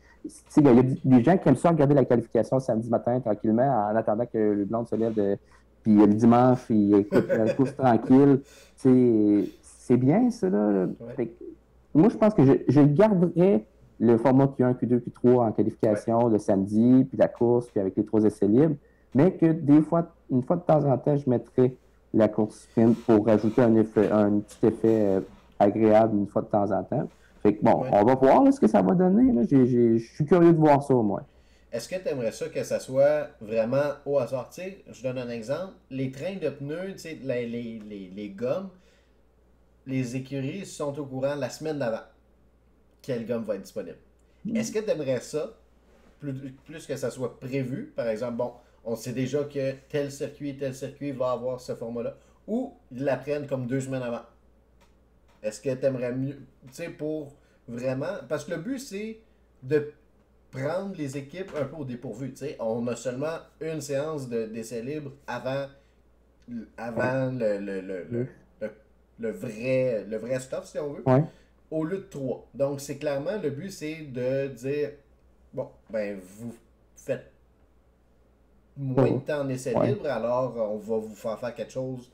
y a des gens qui aiment ça regarder la qualification samedi matin tranquillement en attendant que le blanc se lève. Puis le dimanche, il écoute la course tranquille. C'est bien, ça. Là. Ouais. Moi, je pense que je garderais le format Q1, Q2, Q3 en qualification le samedi, puis la course, puis avec les 3 essais libres. Mais que des fois, une fois de temps en temps, je mettrais la course sprint pour rajouter un petit effet agréable une fois de temps en temps. Fait que bon, on va voir là, ce que ça va donner. Là. Je suis curieux de voir ça, moi. Est-ce que tu aimerais ça que ça soit vraiment au hasard? Tu sais, je donne un exemple. Les trains de pneus, tu sais, les gommes, les écuries sont au courant la semaine d'avant quelle gomme va être disponible. Est-ce que tu aimerais ça, plus que ça soit prévu? Par exemple, bon, on sait déjà que tel circuit va avoir ce format-là. Ou ils l'apprennent comme 2 semaines avant. Est-ce que tu aimerais mieux, tu sais, pour vraiment... Parce que le but, c'est de prendre les équipes un peu au dépourvu. Tu sais, on a seulement une séance d'essai libre avant le vrai stuff, si on veut, au lieu de 3. Donc, c'est clairement, le but, c'est de dire, bon, ben, vous faites moins de temps en essai libre, alors on va vous faire quelque chose.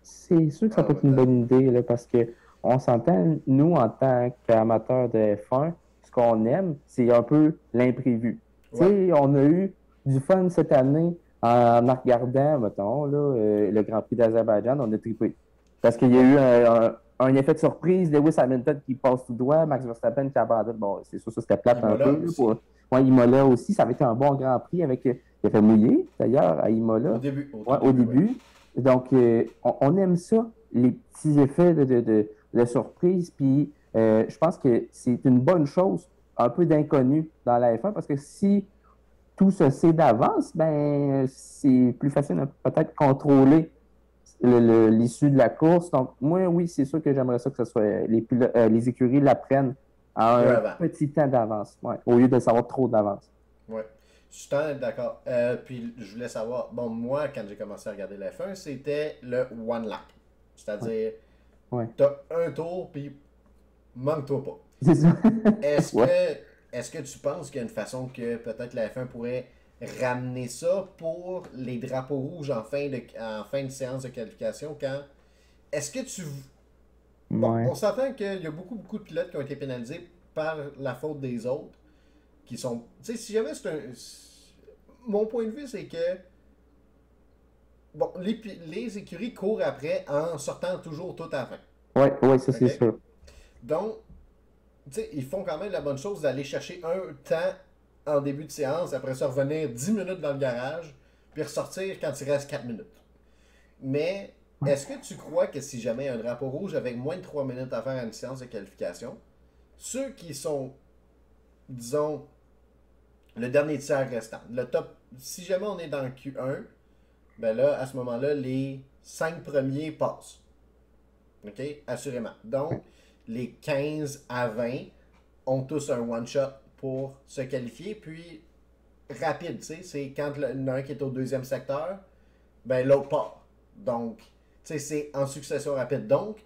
C'est sûr que ça peut être une bonne idée, là, parce que on s'entend, nous, en tant qu'amateurs de F1, ce qu'on aime, c'est un peu l'imprévu. Tu sais, on a eu du fun cette année en regardant, mettons, là, le Grand Prix d'Azerbaïdjan, on a trippé. Parce qu'il y a eu un effet de surprise, Lewis Hamilton qui passe tout droit, Max Verstappen qui abandonne. Bon, c'est sûr, ça c'était plate un peu. Imola aussi, ça avait été un bon Grand Prix avec. Il a fait mouiller, d'ailleurs, à Imola. Au début. Donc, on aime ça, les petits effets de surprise. Puis, je pense que c'est une bonne chose, un peu d'inconnu dans la F1, parce que si tout se sait d'avance, ben c'est plus facile de peut-être contrôler l'issue de la course. Donc, moi, oui, c'est sûr que j'aimerais ça que ce soit les écuries l'apprennent à un petit temps d'avance, au lieu de savoir trop d'avance. Oui, je suis d'accord. Puis, je voulais savoir, bon, moi, quand j'ai commencé à regarder la F1, c'était le one lap. C'est-à-dire, t'as un tour, puis manque-toi pas. C'est ça. Est-ce que tu penses qu'il y a une façon que peut-être la F1 pourrait ramener ça pour les drapeaux rouges en fin de séance de qualification Est-ce que tu... Bon, on s'entend qu'il y a beaucoup de pilotes qui ont été pénalisés par la faute des autres, qui sont... Tu sais, si jamais c'est un... Mon point de vue, c'est que... Bon, les écuries courent après en sortant toujours tout à la fin. Oui, ça c'est sûr. Donc, tu sais, ils font quand même la bonne chose d'aller chercher un temps en début de séance, après ça revenir 10 minutes dans le garage, puis ressortir quand il reste 4 minutes. Mais est-ce que tu crois que si jamais il y a un drapeau rouge avec moins de 3 minutes à faire à une séance de qualification, ceux qui sont, disons, le dernier tiers restant, le top, si jamais on est dans le Q1, ben là, à ce moment-là, les 5 premiers passent. OK? Assurément. Donc, les 15 à 20 ont tous un one-shot pour se qualifier, puis rapide, tu sais, c'est quand il y en a un qui est au deuxième secteur, ben l'autre part. Donc, tu sais, c'est en succession rapide. Donc,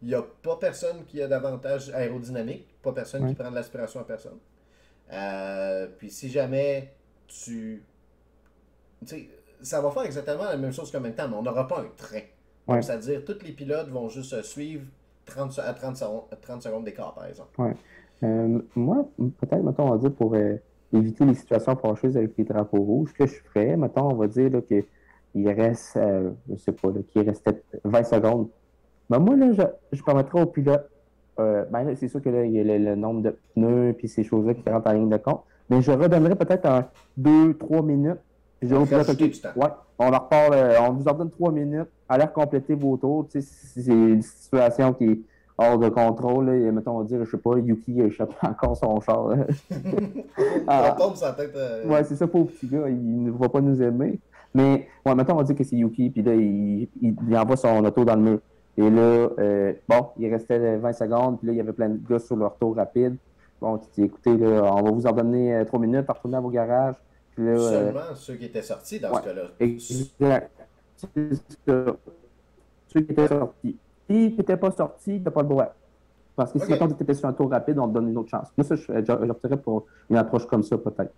il n'y a pas personne qui a d'avantage aérodynamique, pas personne qui prend de l'aspiration à personne. Puis si jamais tu sais, ça va faire exactement la même chose qu'en même temps, mais on n'aura pas un train. Donc, c'est-à-dire, tous les pilotes vont juste suivre 30 secondes d'écart, par exemple. Moi, peut-être, mettons, on va dire pour éviter les situations fâcheuses avec les drapeaux rouges, ce que je ferais, mettons, on va dire qu'il reste, je sais pas, qu'il restait 20 secondes. Mais moi, là, je permettrais aux pilotes, ben là, c'est sûr que là, il y a le nombre de pneus puis ces choses-là qui rentrent en ligne de compte, mais je redonnerais peut-être 2-3 minutes. On en reparle, on vous en donne 3 minutes, allez compléter vos tours. Tu sais, c'est une situation qui est hors de contrôle. Là, mettons, on va dire, je sais pas, Yuki a échappé encore son char. Ça tombe sa tête. Ouais, c'est ça, pauvre petit gars, il ne va pas nous aimer. Mais, mettons, on va dire que c'est Yuki, puis là, il envoie son auto dans le mur. Et là, bon, il restait 20 secondes, puis là, il y avait plein de gars sur leur tour rapide. Bon, tu dis, écoutez, là, on va vous en donner 3 minutes, retourner à vos garages. Là, seulement ceux qui étaient sortis dans ce cas-là. Exact. Ceux qui étaient sortis. Si tu n'étais pas sorti, tu n'as pas le droit. Parce que si, Ok. mettons, tu étais sur un tour rapide, on te donne une autre chance. Moi, ça, j'opterais pour une approche comme ça, peut-être.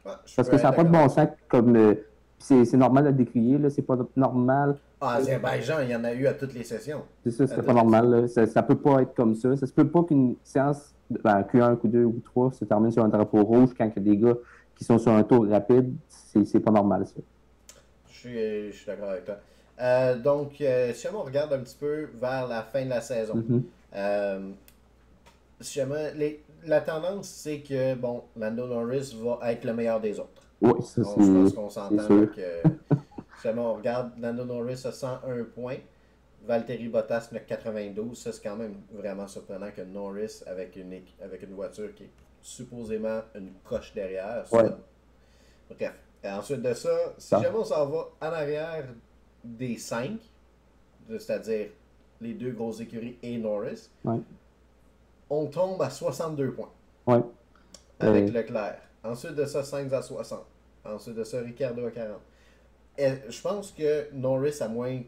Ouais, je Parce peux que ça n'a être pas de d'accord. bon sens comme. C'est normal de le décrier, là. C'est pas normal. Ah, Azerbaïdjan, il y en a eu à toutes les sessions. C'est ça, À c'était pas toutes les normal, sessions. là. Ça peut pas être comme ça. Ça se peut pas qu'une séance, ben, Q1, Q2 ou Q3 se termine sur un drapeau rouge quand il y a des gars qui sont sur un tour rapide. C'est pas normal, ça. Je suis d'accord avec toi. Donc, si jamais on regarde un petit peu vers la fin de la saison, Mhm. euh, si jamais la tendance, c'est que, bon, Lando Norris va être le meilleur des autres. Oui, ça, Je pense qu'on c'est s'entend là, sûr. que si jamais on regarde, Lando Norris a 101 points, Valtteri Bottas en a 92. Ça, c'est quand même vraiment surprenant que Norris, avec une voiture qui est supposément une coche derrière, Ouais. Bref. Et ensuite de ça, si Ça. jamais on s'en va en arrière des 5, c'est-à-dire les deux grosses écuries et Norris, Ouais. on tombe à 62 points Ouais. avec Euh, Leclerc. Ensuite de ça, Sainz à 60. Ensuite de ça, Ricciardo à 40. Et je pense que Norris, à moins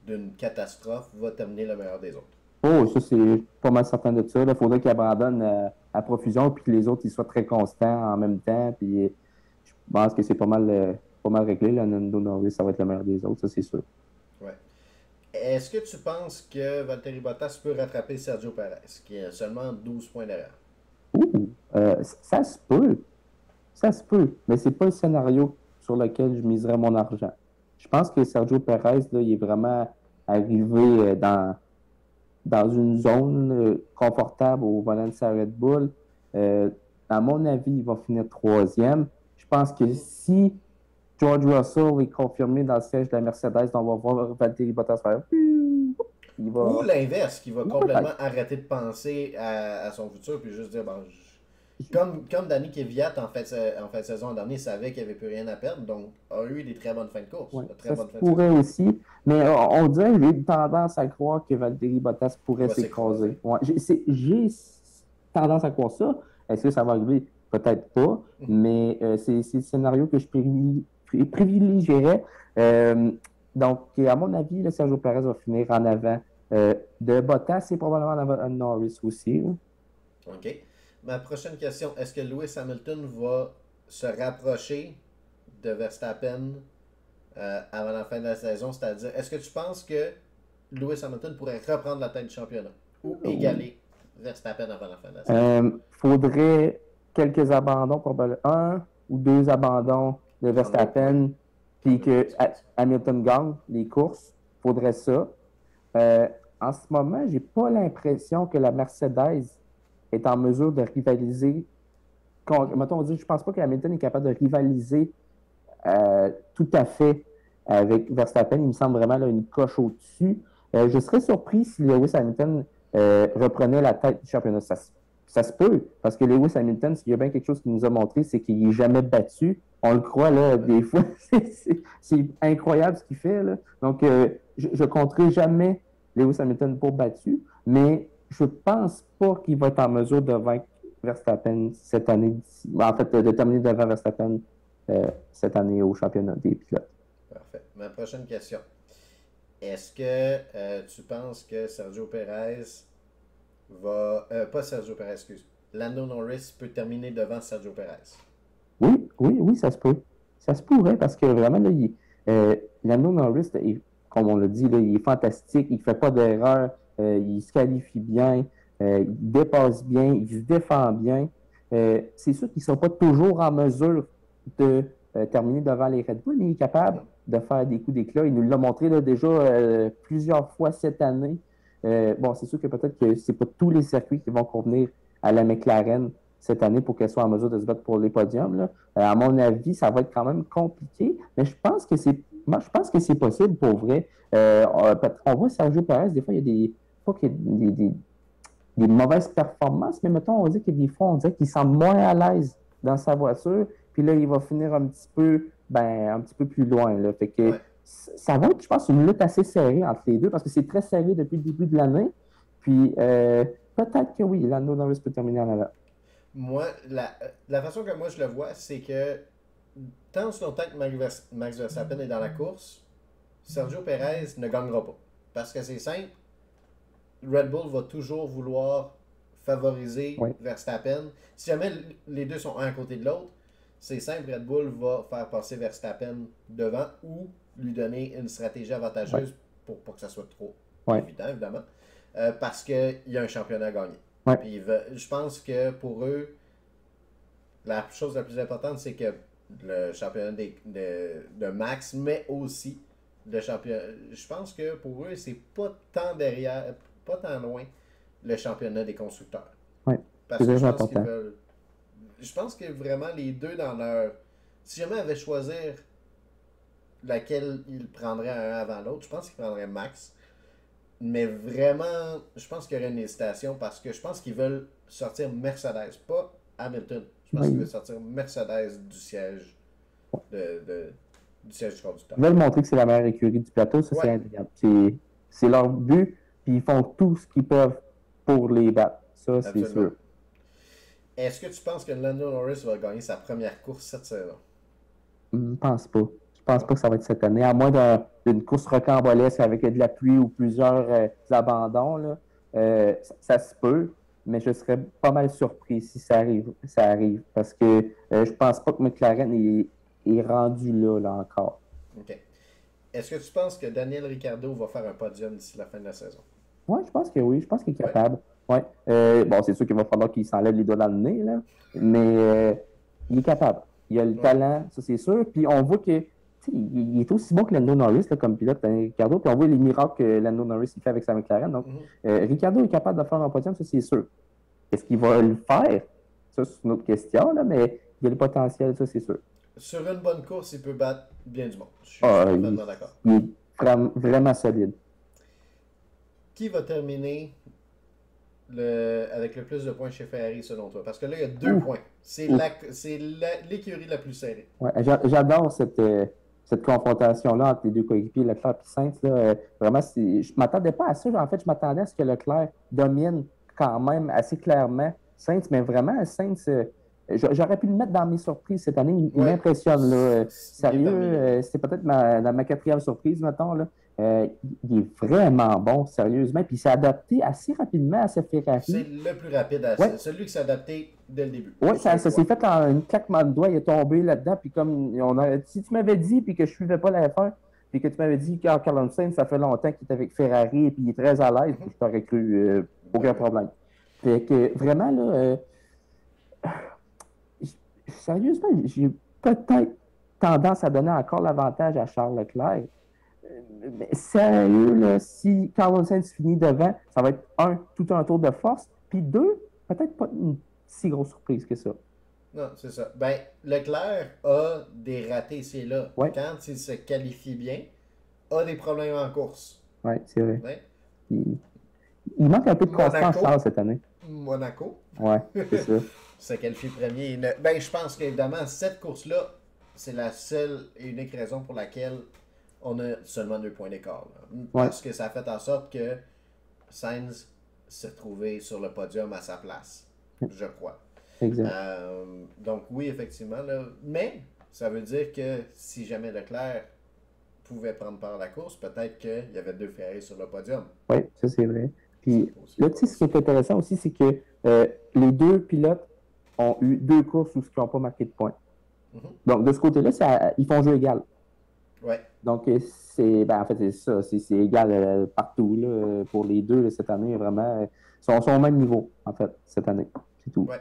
d'une catastrophe, va terminer le meilleur des autres. Oh, ça, c'est pas mal certain de ça. Il faudrait qu'il abandonne à profusion puis que les autres ils soient très constants en même temps. Puis je pense que c'est pas mal réglé. Là, Nando Norris, ça va être le meilleur des autres, ça, c'est sûr. Ouais. Est-ce que tu penses que Valtteri Bottas peut rattraper Sergio Perez, qui est seulement 12 points derrière? Ouh, ça se peut. Ça se peut. Mais c'est pas le scénario sur lequel je miserais mon argent. Je pense que Sergio Perez, là, il est vraiment arrivé dans une zone confortable au volant de sa Red Bull. Euh, à mon avis, il va finir troisième. Je pense que si George Russell est confirmé dans le siège de la Mercedes, on va voir Valtteri Bottas faire. Il Ou va. l'inverse, qui va Ou complètement peut-être. arrêter de penser à son futur, puis juste dire, bon, comme Danny Kvyat en fin de saison dernier savait qu'il n'y avait plus rien à perdre, donc a eu des très bonnes fins de course, Ouais, de très ça se bonnes fins de pourrait saison. aussi. Mais on dirait que j'ai tendance à croire que Valtteri Bottas pourrait Il va s'écraser. s'écraser. Ouais, j'ai tendance à croire ça. Est-ce que ça va arriver? Peut-être pas. Mais c'est le scénario que je privilégierais. Euh, donc, à mon avis, là, Sergio Perez va finir en avant de Bottas et probablement en avant de Norris aussi, là. OK. Ma prochaine question, est-ce que Lewis Hamilton va se rapprocher de Verstappen avant la fin de la saison? C'est-à-dire, est-ce que tu penses que Lewis Hamilton pourrait reprendre la tête du championnat ou égaler Verstappen avant la fin de la saison? Faudrait quelques abandons, probablement un ou deux abandons de Verstappen, puis que Hamilton gagne les courses. Faudrait ça. En ce moment, j'ai pas l'impression que la Mercedes est en mesure de rivaliser. Mettons, on dit, je pense pas que Hamilton est capable de rivaliser tout à fait avec Verstappen. Il me semble vraiment là, une coche au-dessus. Je serais surpris si Lewis Hamilton reprenait la tête du championnat. Ça se peut, parce que Lewis Hamilton, s'il y a bien quelque chose qu'il nous a montré, c'est qu'il n'est jamais battu. On le croit, là, des fois. C'est incroyable ce qu'il fait, là. Donc, je ne compterai jamais Lewis Hamilton pour battu, mais je pense pas qu'il va être en mesure de vaincre Verstappen cette année. En fait, de terminer devant Verstappen cette année au championnat des pilotes. Parfait. Ma prochaine question. Est-ce que tu penses que Sergio Perez va. Pas Sergio Perez, excuse. Lando Norris peut terminer devant Sergio Perez? Oui, ça se peut. Ça se pourrait parce que vraiment, là, Lando Norris, comme on l'a dit, là, il est fantastique, il ne fait pas d'erreur, il se qualifie bien, il dépasse bien, il se défend bien. C'est sûr qu'ils ne sont pas toujours en mesure de terminer devant les Red Bull, mais il est capable de faire des coups d'éclat. Il nous l'a montré là, déjà plusieurs fois cette année. Bon, c'est sûr que peut-être que c'est pas tous les circuits qui vont convenir à la McLaren cette année pour qu'elle soit en mesure de se battre pour les podiums, là. À mon avis, ça va être quand même compliqué, mais je pense que c'est possible pour vrai. On voit Sergio Perez, des fois, il y a pas qu'il y a des mauvaises performances, mais mettons, on dit que des fois, on dirait qu'il semble moins à l'aise dans sa voiture, puis là, il va finir un petit peu plus loin, là. Fait que ça va être, je pense, une lutte assez serrée entre les deux, parce que c'est très serré depuis le début de l'année. Puis peut-être que oui, Lando Norris peut terminer en avant. Moi, la façon que moi je le vois, c'est que tant aussi longtemps que Max Verstappen est dans la course, Sergio Perez ne gagnera pas. Parce que c'est simple, Red Bull va toujours vouloir favoriser Ouais. Verstappen. Si jamais les deux sont un à côté de l'autre, c'est simple, Red Bull va faire passer Verstappen devant ou lui donner une stratégie avantageuse pour pas que ça soit trop évident, évidemment. Parce qu'il y a un championnat à gagner. Ouais. Puis je pense que pour eux, la chose la plus importante, c'est que le championnat de Max, mais aussi le championnat. Je pense que pour eux, c'est pas tant derrière, pas tant loin le championnat des constructeurs. Ouais. Parce C'est que je très pense qu'ils important. veulent. Je pense que vraiment les deux dans leur. Si jamais ils avaient choisir laquelle ils prendraient un avant l'autre, je pense qu'ils prendraient Max. Mais vraiment, je pense qu'il y aurait une hésitation parce que je pense qu'ils veulent sortir Mercedes, pas Hamilton. Je pense qu'ils veulent sortir Mercedes du siège du siège du conducteur. Ils veulent montrer que c'est la meilleure écurie du plateau, ça c'est indéniable. C'est leur but, puis ils font tout ce qu'ils peuvent pour les battre. Ça, c'est sûr. Est-ce que tu penses que Lando Norris va gagner sa première course cette saison? Je pense pas. Je pense pas que ça va être cette année. À moins d'une course rocambolesque avec de la pluie ou plusieurs abandons, là, ça se peut. Mais je serais pas mal surpris si ça arrive. Parce que je pense pas que McLaren est rendu là encore. OK. Est-ce que tu penses que Daniel Ricciardo va faire un podium d'ici la fin de la saison? Oui, je pense que oui. Je pense qu'il est capable. Ouais. Bon, c'est sûr qu'il va falloir qu'il s'enlève les doigts dans le nez, là. Mais il est capable. Il a le talent, ça c'est sûr. Puis on voit que il est aussi bon que Lando Norris là, comme pilote, Ricciardo. Puis on voit les miracles que Lando Norris il fait avec sa McLaren. Donc, Ricciardo est capable de faire un podium, ça c'est sûr. Est-ce qu'il va le faire? Ça, c'est une autre question, là, mais il a le potentiel, ça c'est sûr. Sur une bonne course, il peut battre bien du monde. Je suis totalement d'accord. Il est vraiment solide. Qui va terminer avec le plus de points chez Ferrari selon toi? Parce que là, il y a 2 points. C'est l'écurie la plus serrée. Ouais, j'adore cette confrontation-là entre les deux coéquipiers, Leclerc et Sainz. Là, vraiment, je ne m'attendais pas à ça. En fait, je m'attendais à ce que Leclerc domine quand même assez clairement Sainz, mais vraiment, Sainz, j'aurais pu le mettre dans mes surprises cette année. Il m'impressionne. Là. Sérieux, c'est peut-être dans ma 4e surprise, mettons. Là. Il est vraiment bon, sérieusement. Puis il s'est adapté assez rapidement à cette Ferrari. C'est le plus rapide. Celui qui s'est adapté dès le début. Oui, ça s'est fait en une claquement de doigts. Il est tombé là-dedans. Puis comme si tu m'avais dit puis que je ne suivais pas l'affaire, puis que tu m'avais dit que Carlos Sainz, ça fait longtemps qu'il est avec Ferrari et puis il est très à l'aise, je t'aurais cru aucun problème. Fait que vraiment, là, sérieusement, j'ai peut-être tendance à donner encore l'avantage à Charles Leclerc. Mais sérieux, là, si Carlos Sainz finit devant, ça va être tout un tour de force. Puis 2, peut-être pas une si grosse surprise que ça. Non, c'est ça. Ben, Leclerc a des ratés ici et là. Ouais. Quand il se qualifie bien, a des problèmes en course. Oui, c'est vrai. Ouais. Il manque un peu de constance, Charles, cette année. Monaco. Oui, c'est ça. Se qualifier premier. Ben, je pense qu'évidemment, cette course-là, c'est la seule et unique raison pour laquelle on a seulement 2 points d'écart. Parce que ça a fait en sorte que Sainz s'est retrouvé sur le podium à sa place, je crois. Exact. Donc oui, effectivement. Là, mais ça veut dire que si jamais Leclerc pouvait prendre part à la course, peut-être qu'il y avait 2 Ferrari sur le podium. Oui, ça c'est vrai. Puis là, tu sais, ce qui est intéressant aussi, c'est que les 2 pilotes ont eu 2 courses où ils n'ont pas marqué de points. Donc, de ce côté-là, ils font jeu égal. Ouais. Donc, en fait, c'est ça. C'est égal partout là, pour les 2 là, cette année. Vraiment, ils sont au même niveau, en fait, cette année. C'est tout. Ouais.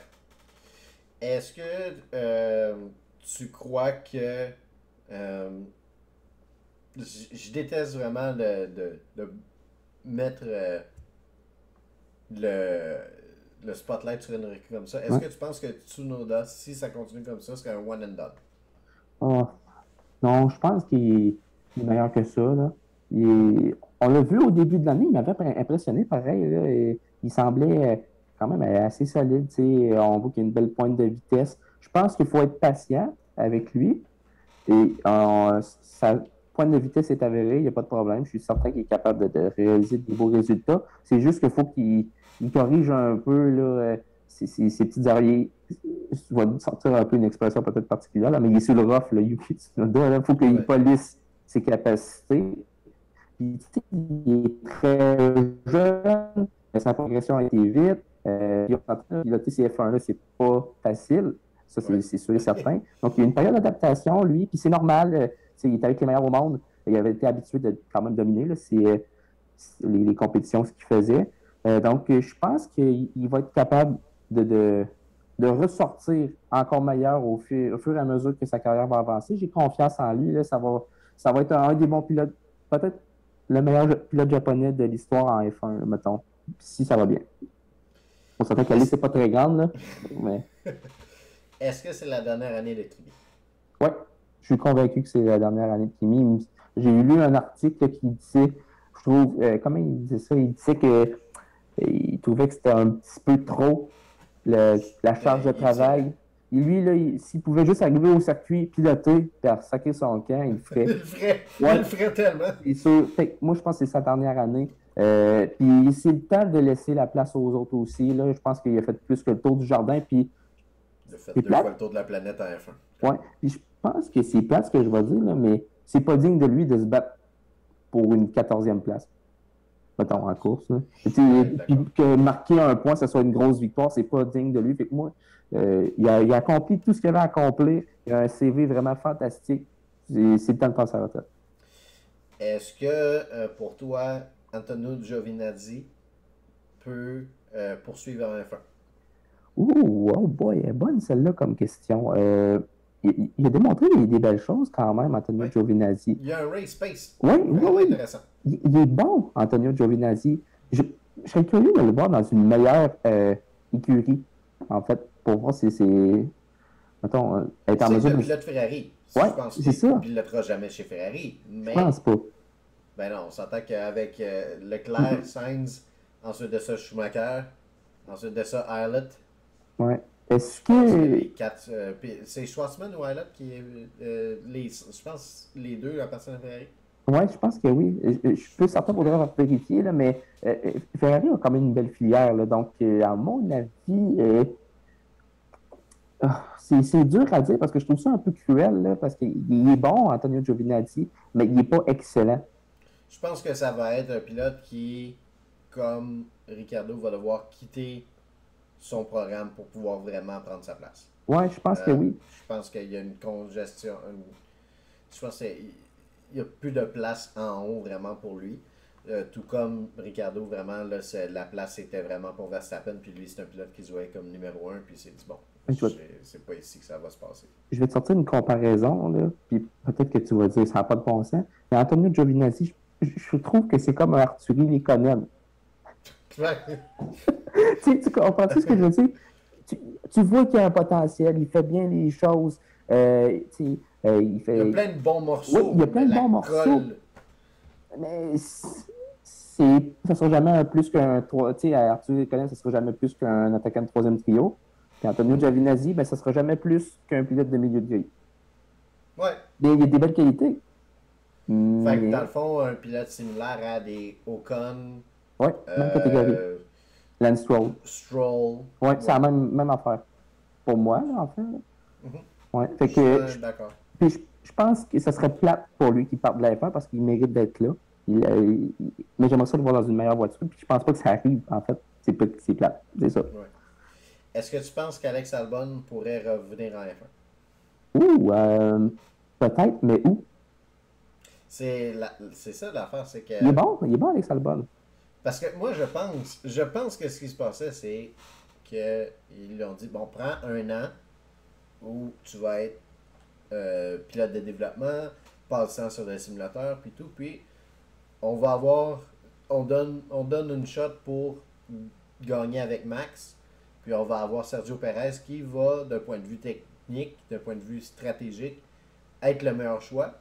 Est-ce que tu crois que... je déteste vraiment de mettre le spotlight sur une recrue comme ça. Est-ce que tu penses que Tsunoda, si ça continue comme ça, serait un one and done? Oh, non, je pense qu'il est meilleur que ça. Là. On l'a vu au début de l'année, il m'avait impressionné pareil. Là, il semblait quand même assez solide. On voit qu'il y a une belle pointe de vitesse. Je pense qu'il faut être patient avec lui. Et sa pointe de vitesse est avérée, il n'y a pas de problème. Je suis certain qu'il est capable de réaliser de beaux résultats. C'est juste qu'il faut qu'il corrige un peu là, ses petites oreilles. Je vais sortir un peu une expression peut-être particulière, là, mais il est sur le rough, là, Yuki Tsunoda. Il faut qu'il polisse ses capacités. Puis, il est très jeune, sa progression a été vite. Puis on s'entend, piloter ces F1-là, c'est pas facile. Ça, Ouais. c'est sûr et certain. Donc, il y a une période d'adaptation, lui, puis c'est normal. Il est avec les meilleurs au monde. Il avait été habitué de quand même dominer là, les compétitions, ce qu'il faisait. Donc, je pense qu'il va être capable de ressortir encore meilleur au fur et à mesure que sa carrière va avancer. J'ai confiance en lui. Là, ça va être un des bons pilotes, peut-être le meilleur pilote japonais de l'histoire en F1, mettons, si ça va bien. On s'entend que la liste n'est pas très grande, là, mais Est-ce que c'est la dernière année de Kimi? ouais, je suis convaincu que c'est la dernière année de Kimi. J'ai lu un article qui disait, je trouve, comment il disait ça? Il disait que il trouvait que c'était un petit peu trop la charge de travail. Et lui, là, s'il pouvait juste arriver au circuit, piloter, faire sacrer son camp, il le ferait. Il le ferait tellement. C'est sûr. Fait que moi, je pense que c'est sa dernière année. Puis c'est le temps de laisser la place aux autres aussi. Là. Je pense qu'il a fait plus que le tour du jardin. Puis Il a fait c'est deux plate. fois le tour de la planète en F1. Ouais. Puis je pense que c'est plate ce que je vais dire, là, mais c'est pas digne de lui de se battre pour une 14e place. Mettons, en course. Là. Puis que marquer un point, ça soit une grosse victoire, c'est pas digne de lui. Fait que moi, il a accompli tout ce qu'il avait à accomplir. Il a un CV vraiment fantastique. C'est le temps de passer à la retraite. Est-ce que pour toi, Antonio Giovinazzi peut poursuivre en F1? Ouh, oh boy, elle est bonne celle-là comme question. Il a démontré des belles choses quand même, Antonio Oui. Giovinazzi. Il y a un race pace. Oui, Vraiment oui. intéressant. Il est bon, Antonio Giovinazzi. Je serais curieux de le voir dans une meilleure écurie, en fait, pour voir si c'est. Mettons, être en C'est mesure le de. pilote Ferrari. Ouais, Je pense c'est qu'il ça. ne pilotera jamais chez Ferrari. Mais, Je pense pas. ben non, on s'entend qu'avec Leclerc, Sainz, ensuite de ça Schumacher, ensuite de ça Eilert. Ouais. Est-ce Je pense que que. les quatre. C'est Schwartzman ou Eilert qui est. Je pense les deux appartiennent à Ferrari. Oui, je pense que oui. Je peux certains faudrait vérifier, là, mais Ferrari a quand même une belle filière. Là, donc, à mon avis, c'est dur à dire parce que je trouve ça un peu cruel, là, parce qu'il est bon, Antonio Giovinazzi, mais il n'est pas excellent. Je pense que ça va être un pilote qui, comme Ricardo, va devoir quitter son programme pour pouvoir vraiment prendre sa place. Oui, je pense que oui. Je pense qu'il y a une congestion. Je pense qu'il n'y a plus de place en haut vraiment pour lui. Tout comme Ricardo, vraiment, là, la place était vraiment pour Verstappen, puis lui, c'est un pilote qui jouait comme numéro 1, puis c'est dit bon, c'est pas ici que ça va se passer. Je vais te sortir une comparaison, là, puis peut-être que tu vas dire ça n'a pas de bon sens. Mais Antonio Giovinazzi, je trouve que c'est comme un Arthurie Lekonen. Tu comprends-tu ce que je veux dire? Tu vois qu'il y a un potentiel, il fait bien les choses. Il y a plein de bons morceaux. Oui, il y a plein de bons morceaux. Mais ça ne sera jamais un plus qu'un. Tu sais, Arthur Lekonen, ça ne sera jamais plus qu'un attaquant de troisième trio. Puis Antonio Giovinazzi, ben, ça ne sera jamais plus qu'un pilote de milieu de grille. Ouais. Il y a des belles qualités. Fait que dans le fond, un pilote similaire à des Ocon. Oui, même catégorie. Lance Stroll. Oui, c'est la même affaire. Pour moi, là, en fait. Ouais, fait que, d'accord. Puis je pense que ça serait plate pour lui qu'il parte de la F1 parce qu'il mérite d'être là. Mais j'aimerais ça le voir dans une meilleure voiture. Puis je pense pas que ça arrive, en fait. C'est plate. C'est ça. Ouais. Est-ce que tu penses qu'Alex Albon pourrait revenir en F1? Ouh, peut-être, mais où? C'est ça l'affaire, c'est que. Il est bon, Alex Albon. Parce que moi, je pense que ce qui se passait, c'est qu'ils lui ont dit, bon, prends un an où tu vas être pilote de développement, passant sur des simulateurs, puis tout, puis on donne une shot pour gagner avec Max, puis on va avoir Sergio Perez qui va, d'un point de vue technique, d'un point de vue stratégique, être le meilleur choix,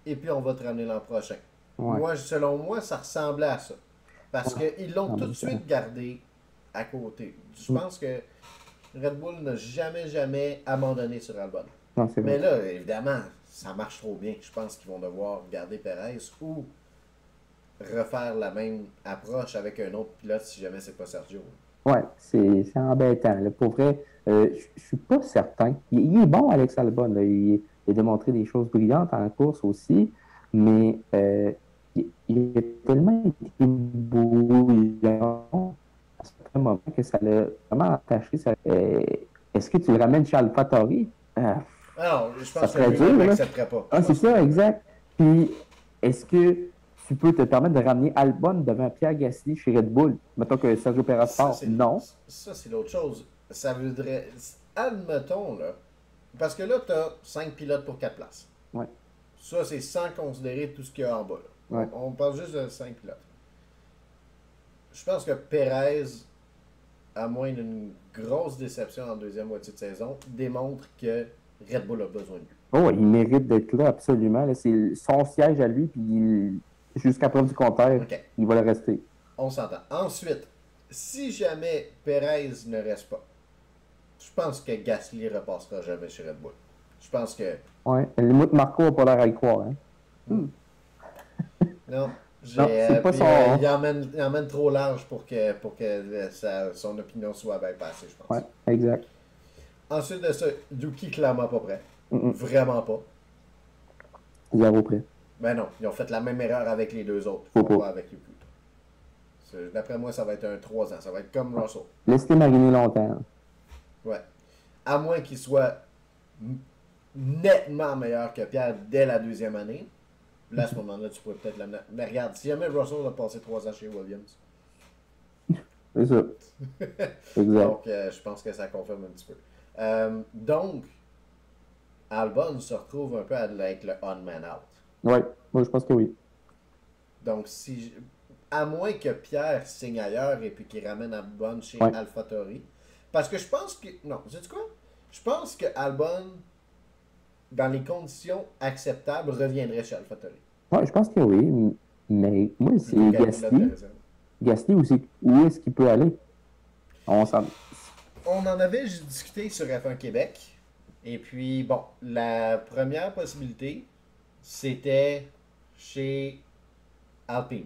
et puis on va te ramener l'an prochain. Ouais. Selon moi, ça ressemblait à ça. Parce qu'ils l'ont tout de suite gardé à côté. Je pense que Red Bull n'a jamais abandonné sur Albon. Non, mais là, évidemment, ça marche trop bien. Je pense qu'ils vont devoir garder Perez ou refaire la même approche avec un autre pilote si jamais c'est pas Sergio. Ouais, c'est embêtant. Là. Pour vrai, je suis pas certain. Il est bon, Alex Albon. Là. Il a démontré des choses brillantes en course aussi, mais il a tellement été brouillon à un moment que ça l'a vraiment attaché. Est-ce que tu le ramènes chez AlphaTauri? Alors, je Ça pense que serait lui-même dur, là. n'accepterait pas. Ah, c'est ça, exact. Puis, est-ce que tu peux te permettre de ramener Albon devant Pierre Gasly chez Red Bull? Mettons que Sergio Perez part. Non. Ça, c'est l'autre chose. Ça voudrait. Admettons, là. Parce que là, tu as 5 pilotes pour 4 places. Ouais. Ça, c'est sans considérer tout ce qu'il y a en bas. Là. Ouais. On parle juste de 5 pilotes. Je pense que Perez, à moins d'une grosse déception en deuxième moitié de saison, démontre que Red Bull a besoin de lui. Oh, il mérite d'être là, absolument. Là. C'est son siège à lui, puis jusqu'à preuve du contraire, OK. il va le rester. On s'entend. Ensuite, si jamais Perez ne reste pas, je pense que Gasly repassera jamais chez Red Bull. Je pense que. Ouais. Helmut Marko n'a pas l'air à y croire. Hein? Non. c'est pas puis, son- il emmène trop large pour que son opinion soit bien passée, je pense. Ouais, exact. Ensuite de ça, Yuki clairement pas prêt. Mm-mm. Vraiment pas. 0 près. Ben non, ils ont fait la même erreur avec les deux autres. Faut pas. Pas avec Yuki. D'après moi, ça va être un 3 ans. Ça va être comme Russell. Laissez mariner longtemps. Ouais. À moins qu'il soit nettement meilleur que Pierre dès la deuxième année. Là, à ce moment-là, tu pourrais peut-être l'amener. Mais regarde, si jamais Russell a passé 3 ans chez Williams. C'est ça. Exact. Donc, je pense que ça confirme un petit peu. Donc, Albon se retrouve un peu avec le on man out. Ouais, moi je pense que oui. Donc, à moins que Pierre signe ailleurs et puis qu'il ramène Albon chez Ouais. AlphaTauri. Parce que je pense que. Non, sais-tu quoi? Je pense que Albon, dans les conditions acceptables, reviendrait chez AlphaTauri. Ouais, je pense que oui. Mais moi, c'est Plutôt qu'à Gasly. pilote de réserve. Gasly, où est-ce qu'il peut aller? On s'en... On en avait discuté sur F1 Québec. Et puis, bon, la première possibilité, c'était chez Alpine,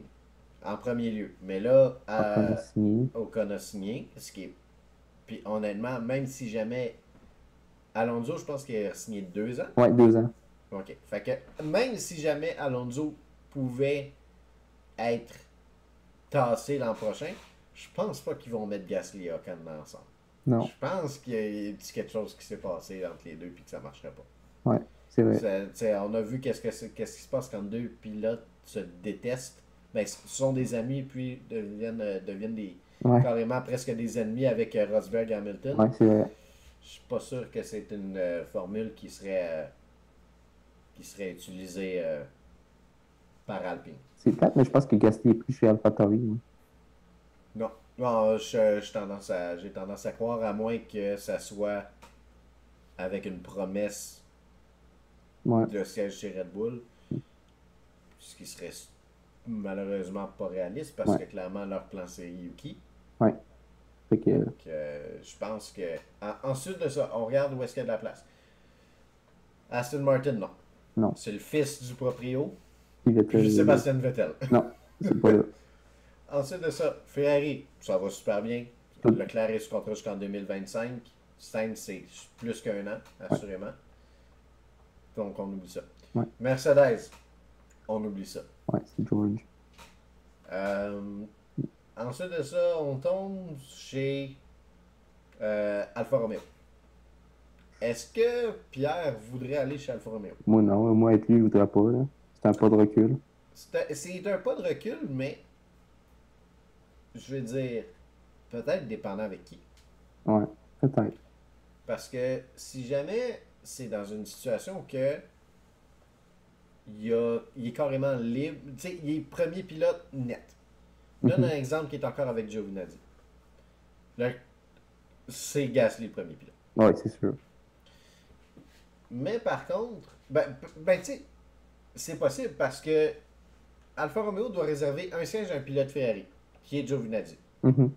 en premier lieu. Mais là, on a signé. Ocon a signé, ce qui est. Puis honnêtement, même si jamais Alonso, je pense qu'il a signé 2 ans. Ouais, 2 ans. OK. Fait que même si jamais Alonso pouvait être tassé l'an prochain, je pense pas qu'ils vont mettre Gasly et Ocon ensemble. Non. Je pense qu'il y a quelque chose qui s'est passé entre les deux puis que ça marcherait pas. Ouais, c'est vrai. On a vu qu'est-ce qui se passe quand deux pilotes se détestent. Ben, ce sont des amis puis deviennent Ouais, carrément presque des ennemis avec Rosberg et Hamilton. ouais, c'est vrai. Je suis pas sûr que c'est une formule qui serait utilisée par Alpine. C'est plate, mais je pense que Gasly est plus chez AlphaTauri. Moi. Non. Non, j'ai tendance à croire, à moins que ça soit avec une promesse Ouais, de siège chez Red Bull, ce qui serait malheureusement pas réaliste parce Ouais. que clairement leur plan c'est Yuki. ouais. Fait que, Donc, je pense que. Ensuite de ça, on regarde où est-ce qu'il y a de la place. Aston Martin, non. Non. C'est le fils du proprio, il était... puis Sébastien Vettel. Non, c'est pas là. Ensuite de ça, Ferrari, ça va super bien. Tout. Leclerc est sous contrat jusqu'en 2025. Sainz, c'est plus qu'un an, assurément. Donc, on oublie ça. Ouais. Mercedes, on oublie ça. Ouais, c'est George. Ensuite de ça, on tombe chez Alfa Romeo. Est-ce que Pierre voudrait aller chez Alfa Romeo? Moi, non. Moi, être lui, je voudrais pas. Là. C'est un pas de recul. C'est un pas de recul, mais je veux dire, peut-être dépendant avec qui. Ouais, peut-être. Parce que si jamais c'est dans une situation que il est carrément libre, tu sais, il est premier pilote net. Donne Mhm. un exemple qui est encore avec Giovinazzi. Là, c'est Gasly le premier pilote. Ouais, c'est sûr. Mais par contre, tu sais, c'est possible parce que Alfa Romeo doit réserver un siège à un pilote Ferrari, qui est Giovinazzi. Mhm.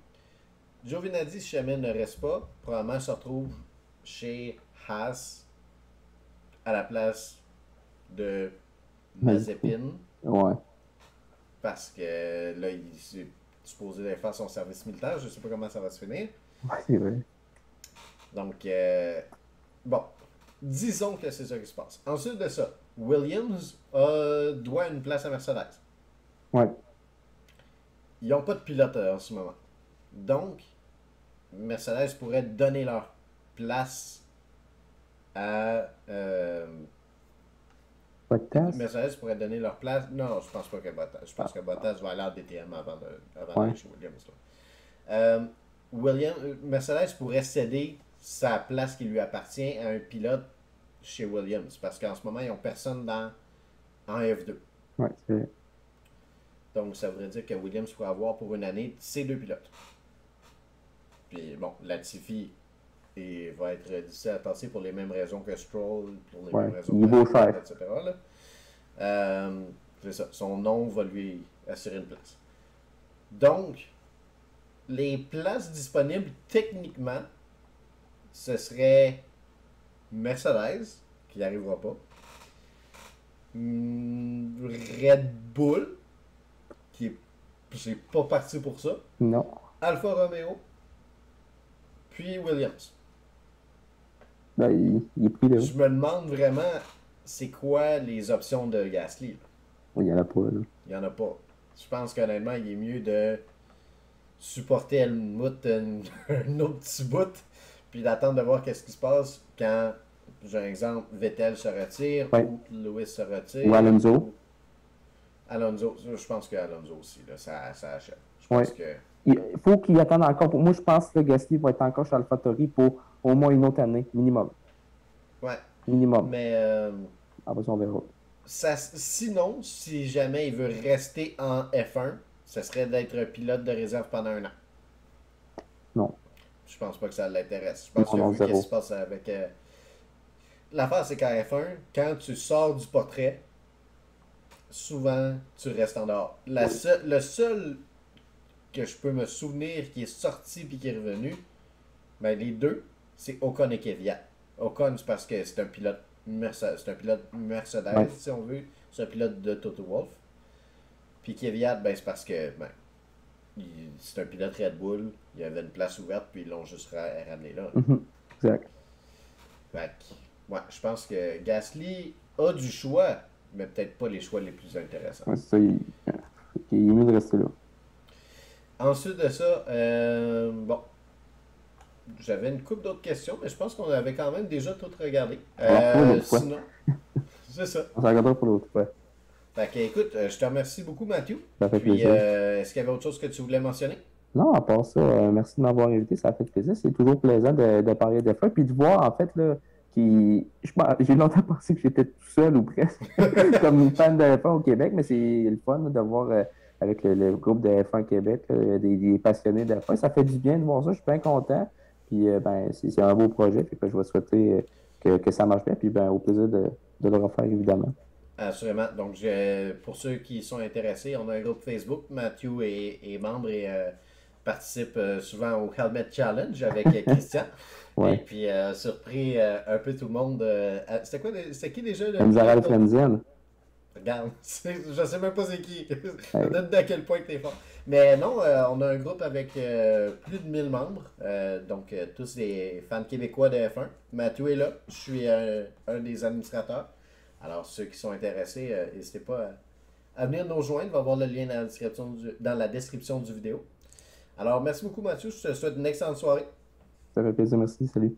Giovinazzi, si jamais ne reste pas, probablement se retrouve chez Haas à la place de Mazepin, Ouais. parce que là, il est supposé aller faire son service militaire. Je sais pas comment ça va se finir. Ouais, c'est vrai. Donc, bon, disons que c'est ça qui se passe. Ensuite de ça, Williams doit une place à Mercedes. Ouais. Ils n'ont pas de pilote en ce moment. Donc, Mercedes pourrait donner leur place à... Bottas? Mercedes pourrait donner leur place... Non, je pense pas que Bottas. Je pense que Bottas va aller en DTM avant d'aller chez Williams. Mercedes pourrait céder sa place qui lui appartient à un pilote chez Williams. Parce qu'en ce moment, ils n'ont personne en F2. Ouais, c'est vrai. Donc, ça voudrait dire que Williams pourrait avoir pour une année ces 2 pilotes. Puis, bon, Latifi va être difficile à passer pour les mêmes raisons que Stroll, pour les mêmes raisons il est beau que cher. etc. C'est ça. Son nom va lui assurer une place. Donc, les places disponibles, techniquement, ce serait Mercedes, qui n'y arrivera pas. Red Bull, qui est pas parti pour ça. Non. Alfa Romeo, puis Williams. Ben, il est pris là. Je me demande vraiment, c'est quoi les options de Gasly? Là? Il n'y en a pas, là. Il n'y en a pas. Je pense qu'honnêtement, il est mieux de supporter Helmut un autre petit bout, puis d'attendre de voir qu'est-ce qui se passe quand, j'ai un exemple, Vettel se retire, ou Lewis se retire. Ou Alonso. Alonso, je pense que Alonso aussi, là, ça achète. Je pense que... Il faut qu'il attende encore. Moi, je pense que Gasly va être encore chez AlphaTauri pour au moins une autre année, minimum. Ouais. Minimum. Mais... Après ça, on verra. Sinon, si jamais il veut rester en F1, ce serait d'être un pilote de réserve pendant 1 an. Non. Je pense pas que ça l'intéresse. Je pense que vu qu'est-ce qui se passe avec... L'affaire, c'est qu'en F1, quand tu sors du portrait, souvent, tu restes en dehors. Le seul que je peux me souvenir qui est sorti puis qui est revenu, ben les deux, c'est Ocon et Kvyat. Ocon, c'est parce que c'est un pilote Mercedes, si on veut. C'est un pilote de Toto Wolff. Puis Kvyat, ben c'est parce que c'est un pilote Red Bull. Il y avait une place ouverte, puis ils l'ont juste ramené là. Exact. Fait que, ouais, je pense que Gasly a du choix, mais peut-être pas les choix les plus intéressants. Ouais, c'est ça. Il est mieux de rester là. Ensuite de ça, bon, j'avais une couple d'autres questions, mais je pense qu'on avait quand même déjà tout regardé. Sinon, c'est ça. On s'en regardera pour l'autre fois. Fait que, écoute, je te remercie beaucoup, Mathieu. Ça fait Puis, plaisir. est-ce qu'il y avait autre chose que tu voulais mentionner? Non, à part ça, merci de m'avoir invité, ça fait plaisir. C'est toujours plaisant de parler des fois, puis de voir, en fait, là, j'ai longtemps pensé que j'étais tout seul ou presque, comme fan de F1 au Québec, mais c'est le fun là, de voir avec le groupe de F1 Québec, des passionnés de F1. Ça fait du bien de voir ça, je suis bien content. Puis, ben, c'est un beau projet, puis je vais souhaiter que ça marche bien, puis ben, au plaisir de le refaire, évidemment. Assurément. Donc, pour ceux qui sont intéressés, on a un groupe Facebook. Mathieu est membre et participe souvent au Helmet Challenge avec Christian. Ouais. Et puis, surpris un peu tout le monde. C'était qui déjà? Mzara Frenzienne. Regarde, je sais même pas c'est qui. Ça donne à quel point que t'es fort. Mais non, on a un groupe avec plus de 1000 membres. Donc, tous des fans québécois de F1. Mathieu est là. Je suis un des administrateurs. Alors, ceux qui sont intéressés, n'hésitez pas à venir nous rejoindre. On va avoir le lien dans la description du vidéo. Alors, merci beaucoup, Mathieu. Je te souhaite une excellente soirée. Ça fait plaisir, merci. Salut.